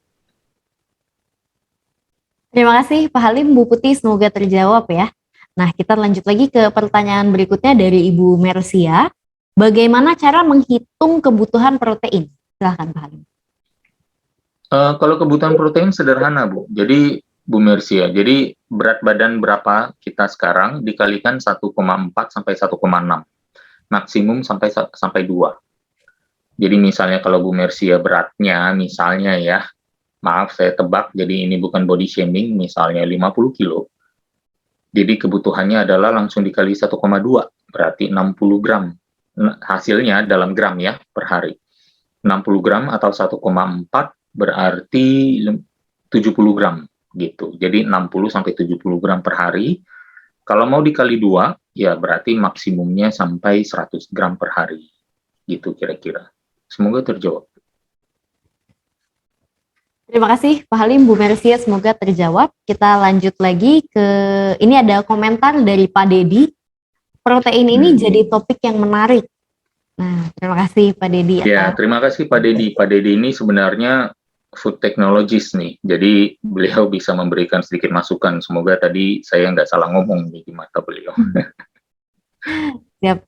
Speaker 1: Terima kasih Pak Halim, Bu Putih, semoga terjawab ya. Nah, kita lanjut lagi ke pertanyaan berikutnya dari Ibu Mersia. Bagaimana cara menghitung kebutuhan protein? Silahkan Pak Halim.
Speaker 2: Kalau kebutuhan protein sederhana, Bu. Jadi, Bu Mersia, jadi berat badan berapa kita sekarang dikalikan 1,4 sampai 1,6. Maksimum sampai 2. Jadi misalnya kalau Bu Mersia beratnya, misalnya ya, maaf saya tebak, jadi ini bukan body shaming, misalnya 50 kilo. Jadi kebutuhannya adalah langsung dikali 1,2, berarti 60 gram. Hasilnya dalam gram ya, per hari. 60 gram atau 1,4 berarti 70 gram gitu. Jadi 60 sampai 70 gram per hari. Kalau mau dikali 2, ya berarti maksimumnya sampai 100 gram per hari. Gitu kira-kira. Semoga terjawab.
Speaker 1: Terima kasih Pak Halim, Bu Mersia, semoga terjawab. Kita lanjut lagi ke, ini ada komentar dari Pak Dedi. Protein ini jadi topik yang menarik. Nah, terima kasih Pak Dedi.
Speaker 2: Ya, terima kasih Pak Dedi. Pak Dedi ini sebenarnya food technologist nih, jadi beliau bisa memberikan sedikit masukan. Semoga tadi saya nggak salah ngomong di mata beliau.
Speaker 1: Siap.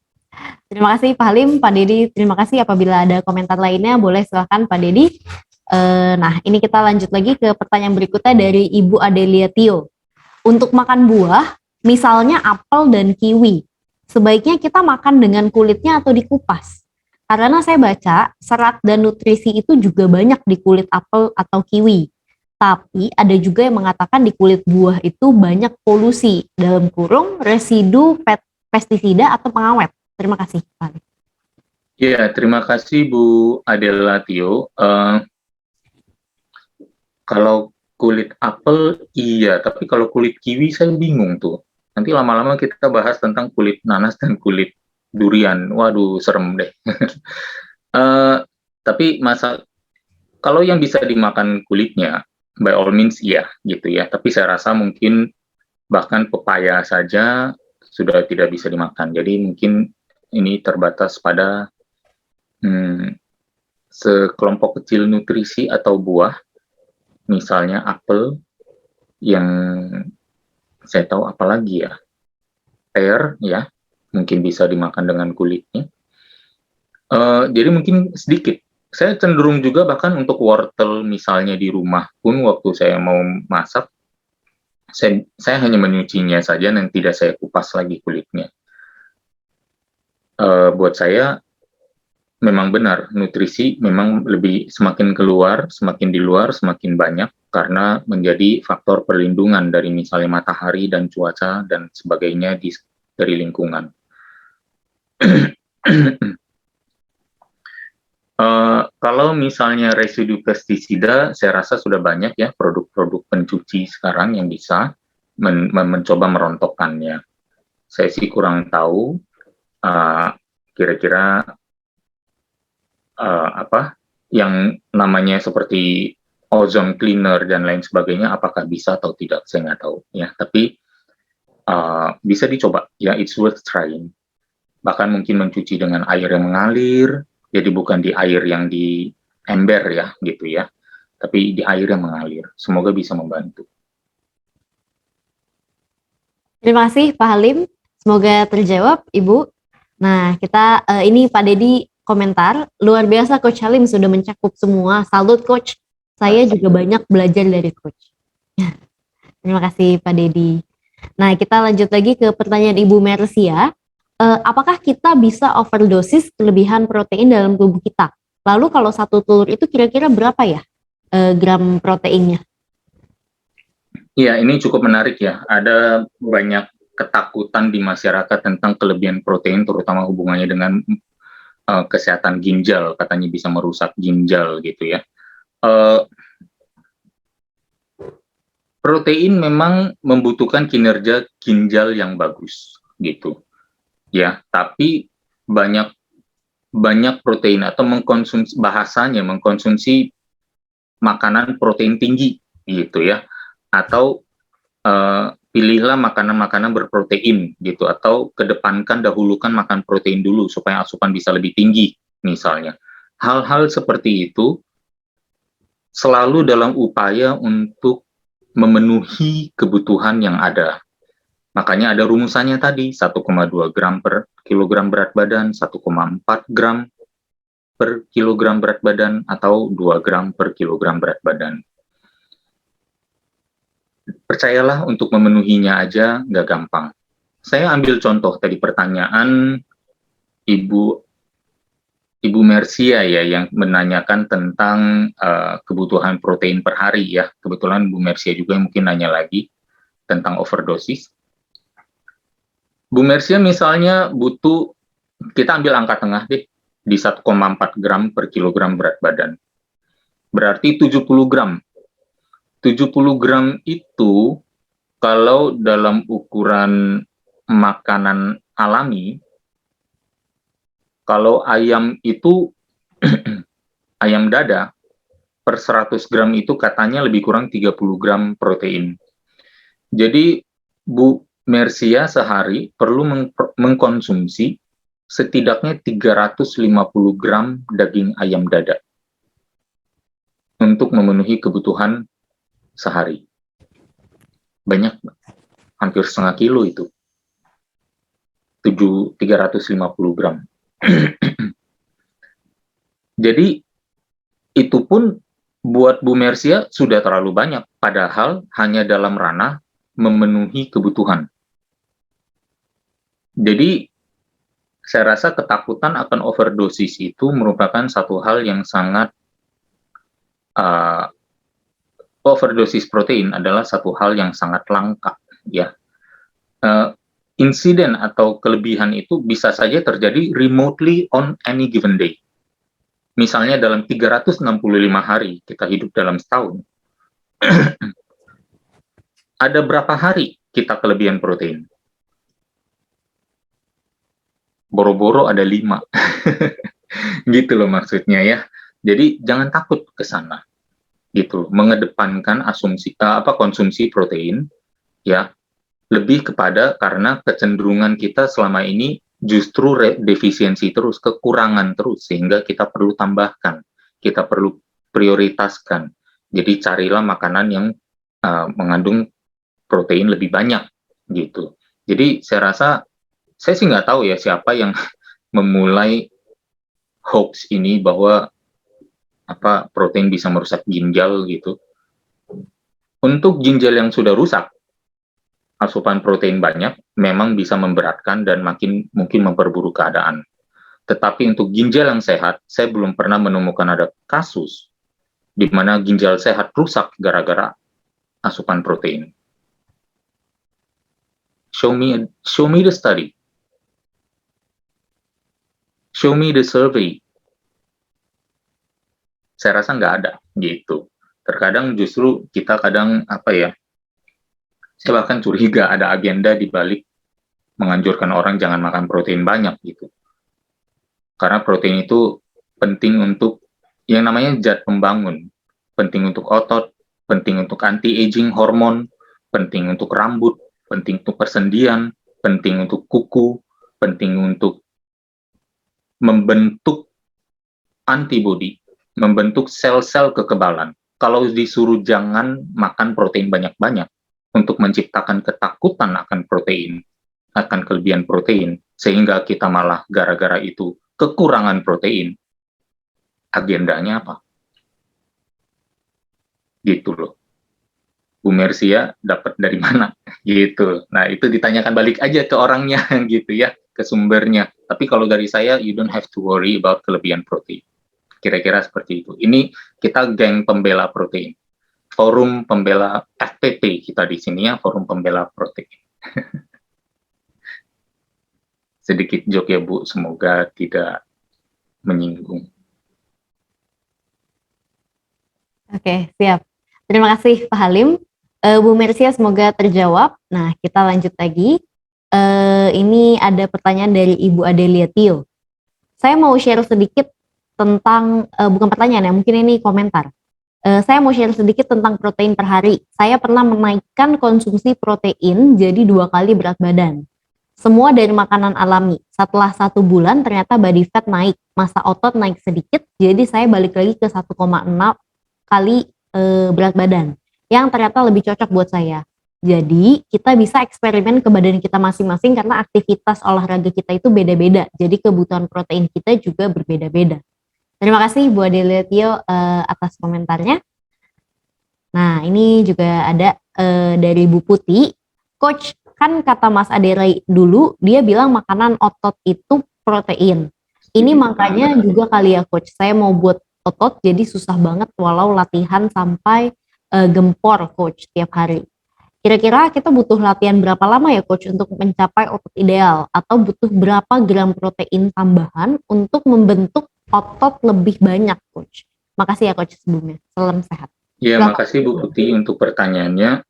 Speaker 1: Terima kasih Pak Halim, Pak Dedi. Terima kasih. Apabila ada komentar lainnya, boleh silakan Pak Dedi. Nah, ini kita lanjut lagi ke pertanyaan berikutnya dari Ibu Adelia Tio. Untuk makan buah, misalnya apel dan kiwi, sebaiknya kita makan dengan kulitnya atau dikupas? Karena saya baca, serat dan nutrisi itu juga banyak di kulit apel atau kiwi. Tapi ada juga yang mengatakan di kulit buah itu banyak polusi, dalam kurung residu pestisida atau pengawet. Terima kasih, Pak.
Speaker 2: Ya, terima kasih Bu Adela Tio. Kalau kulit apel, iya. Tapi kalau kulit kiwi, saya bingung tuh. Nanti lama-lama kita bahas tentang kulit nanas dan kulit durian. Waduh, serem deh. Tapi kalau yang bisa dimakan kulitnya, by all means iya, gitu ya. Tapi saya rasa mungkin bahkan pepaya saja sudah tidak bisa dimakan. Jadi mungkin ini terbatas pada sekelompok kecil nutrisi atau buah, misalnya apel, yang saya tahu apalagi ya, pear ya, mungkin bisa dimakan dengan kulitnya. Jadi mungkin sedikit. Saya cenderung juga bahkan untuk wortel misalnya di rumah pun waktu saya mau masak, saya hanya menyucinya saja dan tidak saya kupas lagi kulitnya. Buat saya memang benar, nutrisi memang lebih semakin keluar, semakin di luar, semakin banyak karena menjadi faktor perlindungan dari misalnya matahari dan cuaca dan sebagainya dari lingkungan. Kalau misalnya residu pestisida, saya rasa sudah banyak ya produk-produk pencuci sekarang yang bisa mencoba merontokkannya. Saya sih kurang tahu kira-kira apa yang namanya seperti ozone cleaner dan lain sebagainya, apakah bisa atau tidak, saya nggak tahu ya. Tapi bisa dicoba ya, it's worth trying. Bahkan mungkin mencuci dengan air yang mengalir, jadi bukan di air yang di ember ya gitu ya, tapi di air yang mengalir. Semoga bisa membantu.
Speaker 1: Terima kasih Pak Halim, semoga terjawab Ibu. Nah, kita ini Pak Dedi komentar, luar biasa Coach Halim sudah mencakup semua. Salut Coach, saya juga banyak belajar dari Coach. Terima kasih Pak Dedi. Nah, kita lanjut lagi ke pertanyaan Ibu Mersia. apakah kita bisa overdosis kelebihan protein dalam tubuh kita? Lalu kalau satu telur itu kira-kira berapa ya gram proteinnya?
Speaker 2: Iya, ini cukup menarik ya. Ada banyak ketakutan di masyarakat tentang kelebihan protein, terutama hubungannya dengan kesehatan ginjal, katanya bisa merusak ginjal gitu ya. Protein memang membutuhkan kinerja ginjal yang bagus gitu ya, tapi banyak banyak protein atau mengkonsumsi, bahasanya mengkonsumsi makanan protein tinggi gitu ya, atau pilihlah makanan-makanan berprotein gitu, atau kedepankan, dahulukan makan protein dulu supaya asupan bisa lebih tinggi misalnya. Hal-hal seperti itu selalu dalam upaya untuk memenuhi kebutuhan yang ada. Makanya ada rumusannya tadi, 1,2 gram per kilogram berat badan, 1,4 gram per kilogram berat badan, atau 2 gram per kilogram berat badan. Percayalah, untuk memenuhinya aja nggak gampang. Saya ambil contoh tadi pertanyaan Ibu Mercia ya, yang menanyakan tentang kebutuhan protein per hari ya. Kebetulan Bu Mercia juga yang mungkin nanya lagi tentang overdosis. Bu Mercia misalnya butuh, kita ambil angka tengah deh, di 1,4 gram per kilogram berat badan. Berarti 70 gram. 70 gram itu kalau dalam ukuran makanan alami, kalau ayam itu ayam dada per 100 gram itu katanya lebih kurang 30 gram protein. Jadi Bu Mercia sehari perlu mengkonsumsi setidaknya 350 gram daging ayam dada untuk memenuhi kebutuhan sehari. Banyak, hampir setengah kilo itu. 350 gram. Jadi itu pun buat Bu Mercia sudah terlalu banyak, padahal hanya dalam ranah memenuhi kebutuhan. Jadi saya rasa ketakutan akan overdosis itu merupakan satu hal yang sangat overdosis protein adalah satu hal yang sangat langka ya. Insiden atau kelebihan itu bisa saja terjadi remotely on any given day. Misalnya dalam 365 hari kita hidup dalam setahun, ada berapa hari kita kelebihan protein? Boro-boro ada 5. Gitu loh maksudnya ya. Jadi jangan takut ke sana. Gitu, mengedepankan konsumsi protein ya, lebih kepada karena kecenderungan kita selama ini justru defisiensi terus, kekurangan terus, sehingga kita perlu tambahkan, kita perlu prioritaskan. Jadi carilah makanan yang mengandung protein lebih banyak gitu. Jadi saya rasa, saya sih nggak tahu ya siapa yang memulai hoax ini bahwa protein bisa merusak ginjal gitu. Untuk ginjal yang sudah rusak, asupan protein banyak memang bisa memberatkan dan mungkin memperburuk keadaan. Tetapi untuk ginjal yang sehat, saya belum pernah menemukan ada kasus di mana ginjal sehat rusak gara-gara asupan protein. Show me the study. Show me the survey. Saya rasa nggak ada gitu. Terkadang justru kita saya bahkan curiga ada agenda di balik menganjurkan orang jangan makan protein banyak gitu. Karena protein itu penting untuk yang namanya zat pembangun, penting untuk otot, penting untuk anti-aging hormon, penting untuk rambut, penting untuk persendian, penting untuk kuku, penting untuk membentuk antibodi, membentuk sel-sel kekebalan. Kalau disuruh jangan makan protein banyak-banyak untuk menciptakan ketakutan akan protein, akan kelebihan protein, sehingga kita malah gara-gara itu kekurangan protein, agendanya apa? Gitu loh. Bu Mercia dapat dari mana? Gitu. Nah, itu ditanyakan balik aja ke orangnya gitu ya. ke sumbernya. Tapi kalau dari saya, you don't have to worry about kelebihan protein. Kira-kira seperti itu. Ini kita geng pembela protein. Forum pembela FPP kita di sini ya, Forum Pembela Protein. Sedikit joke ya Bu, semoga tidak menyinggung.
Speaker 1: Oke, siap. Terima kasih Pak Halim. Bu Mersia semoga terjawab. Nah, kita lanjut lagi. Ini ada pertanyaan dari Ibu Adelia Tio. Saya mau share sedikit tentang, bukan pertanyaan ya, mungkin ini komentar. Saya mau share sedikit tentang protein per hari. Saya pernah menaikkan konsumsi protein jadi 2 kali berat badan. Semua dari makanan alami. Setelah 1 bulan ternyata body fat naik, massa otot naik sedikit, jadi saya balik lagi ke 1,6 kali berat badan, yang ternyata lebih cocok buat saya. Jadi kita bisa eksperimen ke badan kita masing-masing karena aktivitas olahraga kita itu beda-beda. Jadi kebutuhan protein kita juga berbeda-beda. Terima kasih Bu Adelia Tio atas komentarnya. Nah ini juga ada dari Bu Putih. Coach, kan kata Mas Aderai dulu, dia bilang makanan otot itu protein. Ini makanya juga kali ya Coach, saya mau buat otot jadi susah banget walau latihan sampai gempor Coach tiap hari. Kira-kira kita butuh latihan berapa lama ya Coach untuk mencapai otot ideal, atau butuh berapa gram protein tambahan untuk membentuk otot lebih banyak Coach? Makasih ya Coach sebelumnya. Salam sehat.
Speaker 2: Ya, makasih Bu Putih untuk pertanyaannya.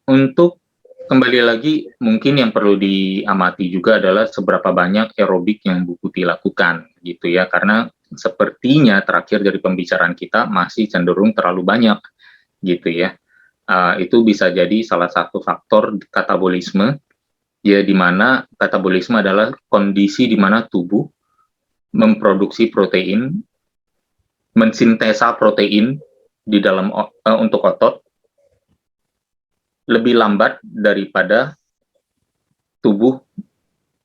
Speaker 2: Untuk kembali lagi, mungkin yang perlu diamati juga adalah seberapa banyak aerobik yang Bu Putih lakukan gitu ya, karena sepertinya terakhir dari pembicaraan kita masih cenderung terlalu banyak gitu ya. Itu bisa jadi salah satu faktor katabolisme, ya, di mana katabolisme adalah kondisi di mana tubuh memproduksi protein, mensintesa protein di dalam untuk otot lebih lambat daripada tubuh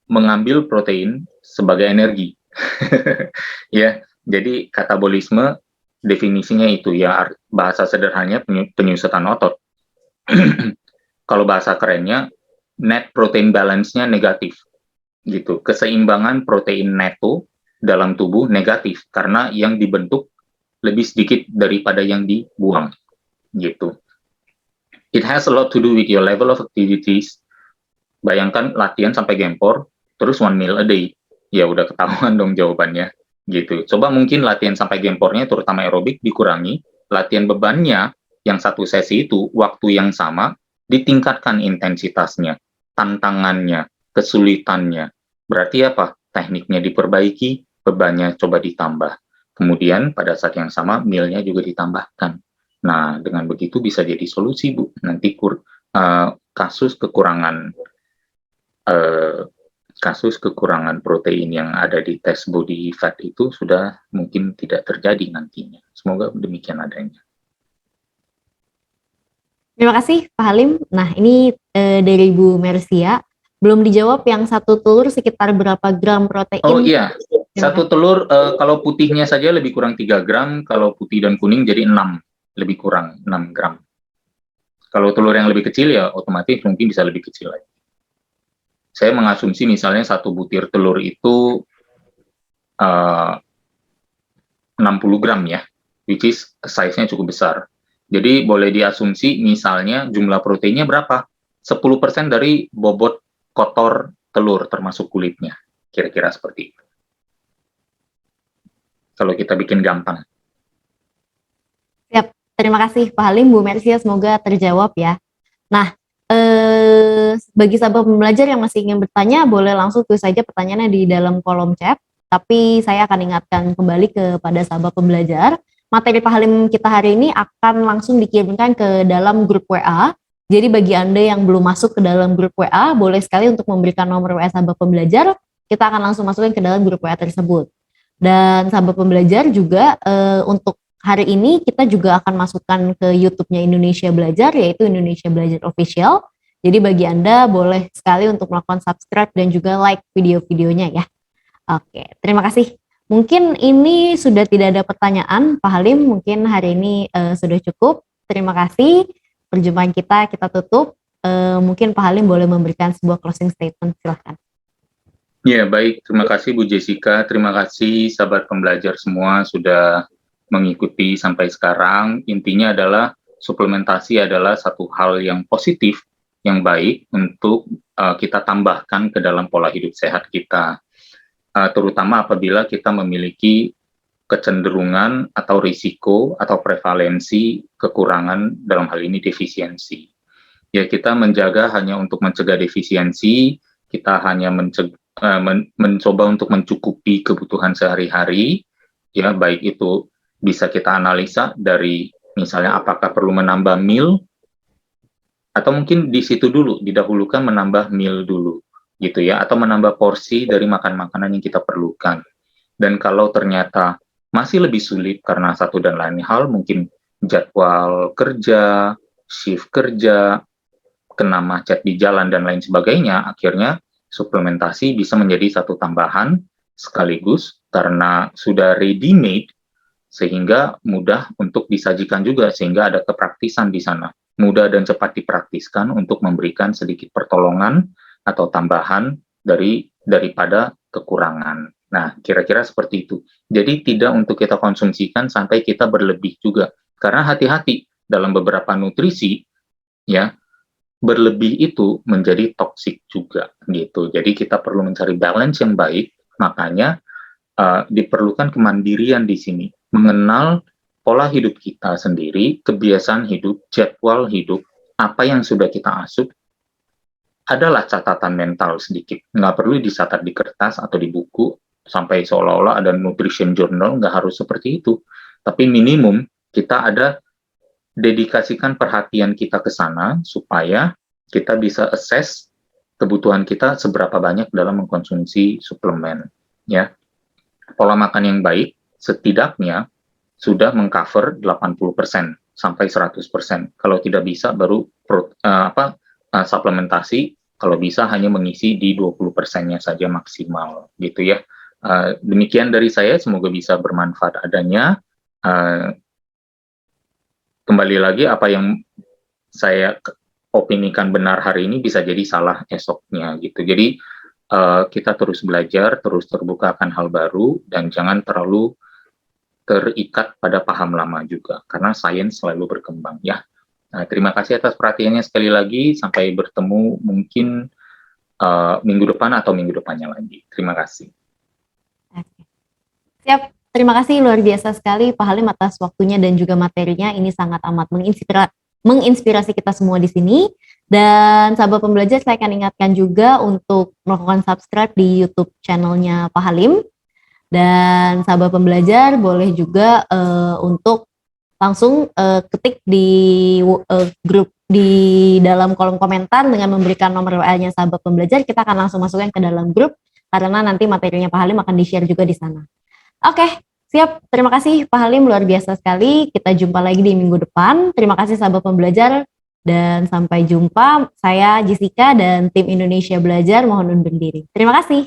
Speaker 2: mengambil protein sebagai energi. Ya, jadi katabolisme definisinya itu ya, bahasa sederhananya penyusutan otot. Kalau bahasa kerennya net protein balance-nya negatif gitu. Keseimbangan protein neto dalam tubuh negatif karena yang dibentuk lebih sedikit daripada yang dibuang gitu. It has a lot to do with your level of activities. Bayangkan latihan sampai gempor terus 1 meal a day. Ya udah ketahuan dong jawabannya gitu. Coba mungkin latihan sampai gempornya terutama aerobik dikurangi, latihan bebannya yang 1 sesi itu waktu yang sama ditingkatkan intensitasnya, tantangannya, kesulitannya. Berarti apa? Tekniknya diperbaiki, bebannya coba ditambah. Kemudian pada saat yang sama mealnya juga ditambahkan. Nah, dengan begitu bisa jadi solusi Bu. Nanti kasus kekurangan protein yang ada di tes body fat itu sudah mungkin tidak terjadi nantinya. Semoga demikian adanya.
Speaker 1: Terima kasih Pak Halim. Nah ini dari Bu Mersia, belum dijawab yang 1 telur sekitar berapa gram protein?
Speaker 2: Oh iya, 1 telur kalau putihnya saja lebih kurang 3 gram, kalau putih dan kuning jadi 6, lebih kurang 6 gram. Kalau telur yang lebih kecil ya otomatis mungkin bisa lebih kecil lagi. Saya mengasumsi misalnya 1 butir telur itu 60 gram ya, which is size-nya cukup besar. Jadi boleh diasumsi misalnya jumlah proteinnya berapa? 10% dari bobot kotor telur termasuk kulitnya. Kira-kira seperti itu. Kalau kita bikin gampang.
Speaker 1: Siap, terima kasih Pak Halim, Bu Mersia, semoga terjawab ya. Nah, bagi sahabat pembelajar yang masih ingin bertanya, boleh langsung tulis saja pertanyaannya di dalam kolom chat. Tapi saya akan ingatkan kembali kepada sahabat pembelajar, materi Pak Halim kita hari ini akan langsung dikirimkan ke dalam grup WA. Jadi bagi Anda yang belum masuk ke dalam grup WA, boleh sekali untuk memberikan nomor WA sahabat pembelajar, kita akan langsung masukin ke dalam grup WA tersebut. Dan sahabat pembelajar juga untuk hari ini kita juga akan masukkan ke YouTube-nya Indonesia Belajar, yaitu Indonesia Belajar Official. Jadi bagi Anda boleh sekali untuk melakukan subscribe dan juga like video-videonya ya. Oke, terima kasih. Mungkin ini sudah tidak ada pertanyaan, Pak Halim. Mungkin hari ini sudah cukup. Terima kasih. Perjumpaan kita tutup. Mungkin Pak Halim boleh memberikan sebuah closing statement, silahkan.
Speaker 2: Ya, baik. Terima kasih Bu Jessica. Terima kasih sahabat pembelajar semua sudah mengikuti sampai sekarang. Intinya adalah suplementasi adalah satu hal yang positif, yang baik untuk kita tambahkan ke dalam pola hidup sehat kita. Terutama apabila kita memiliki kecenderungan atau risiko atau prevalensi kekurangan, dalam hal ini defisiensi. Ya, kita menjaga hanya untuk mencegah defisiensi, kita hanya mencoba untuk mencukupi kebutuhan sehari-hari, ya, baik itu bisa kita analisa dari misalnya apakah perlu menambah meal, atau mungkin di situ dulu, didahulukan menambah meal dulu, gitu ya, atau menambah porsi dari makan-makanan yang kita perlukan. Dan kalau ternyata masih lebih sulit karena satu dan lain hal, mungkin jadwal kerja, shift kerja, kena macet di jalan, dan lain sebagainya, akhirnya suplementasi bisa menjadi satu tambahan sekaligus karena sudah ready-made, sehingga mudah untuk disajikan juga, sehingga ada kepraktisan di sana. Mudah dan cepat dipraktiskan untuk memberikan sedikit pertolongan atau tambahan daripada kekurangan. Nah, kira-kira seperti itu. Jadi tidak untuk kita konsumsikan sampai kita berlebih juga. Karena hati-hati dalam beberapa nutrisi, ya, berlebih itu menjadi toksik juga gitu. Jadi kita perlu mencari balance yang baik, makanya diperlukan kemandirian di sini, mengenal pola hidup kita sendiri, kebiasaan hidup, jadwal hidup, apa yang sudah kita asup, adalah catatan mental sedikit. Nggak perlu dicatat di kertas atau di buku, sampai seolah-olah ada nutrition journal, nggak harus seperti itu. Tapi minimum kita ada dedikasikan perhatian kita ke sana supaya kita bisa assess kebutuhan kita seberapa banyak dalam mengkonsumsi suplemen, ya. Pola makan yang baik setidaknya sudah mengcover 80% sampai 100%. Kalau tidak bisa baru suplementasi, kalau bisa hanya mengisi di 20%-nya saja maksimal, gitu ya. Demikian dari saya, semoga bisa bermanfaat adanya. Kembali lagi, apa yang saya opinikan benar hari ini bisa jadi salah esoknya gitu. Jadi kita terus belajar, terus terbuka akan hal baru, dan jangan terlalu terikat pada paham lama juga, karena sains selalu berkembang ya. Nah, terima kasih atas perhatiannya sekali lagi. Sampai bertemu mungkin minggu depan atau minggu depannya lagi. Terima kasih.
Speaker 1: Siap. Terima kasih luar biasa sekali Pak Halim atas waktunya dan juga materinya. Ini sangat amat menginspirasi kita semua di sini. Dan sahabat pembelajar, saya akan ingatkan juga untuk melakukan subscribe di YouTube channelnya Pak Halim. Dan sahabat pembelajar boleh juga untuk langsung ketik di grup di dalam kolom komentar dengan memberikan nomor WA-nya sahabat pembelajar. Kita akan langsung masukkan ke dalam grup karena nanti materinya Pak Halim akan di-share juga di sana. Oke, siap. Terima kasih Pak Halim, luar biasa sekali. Kita jumpa lagi di minggu depan. Terima kasih sahabat pembelajar dan sampai jumpa. Saya Jessica dan tim Indonesia Belajar mohon undur diri. Terima kasih.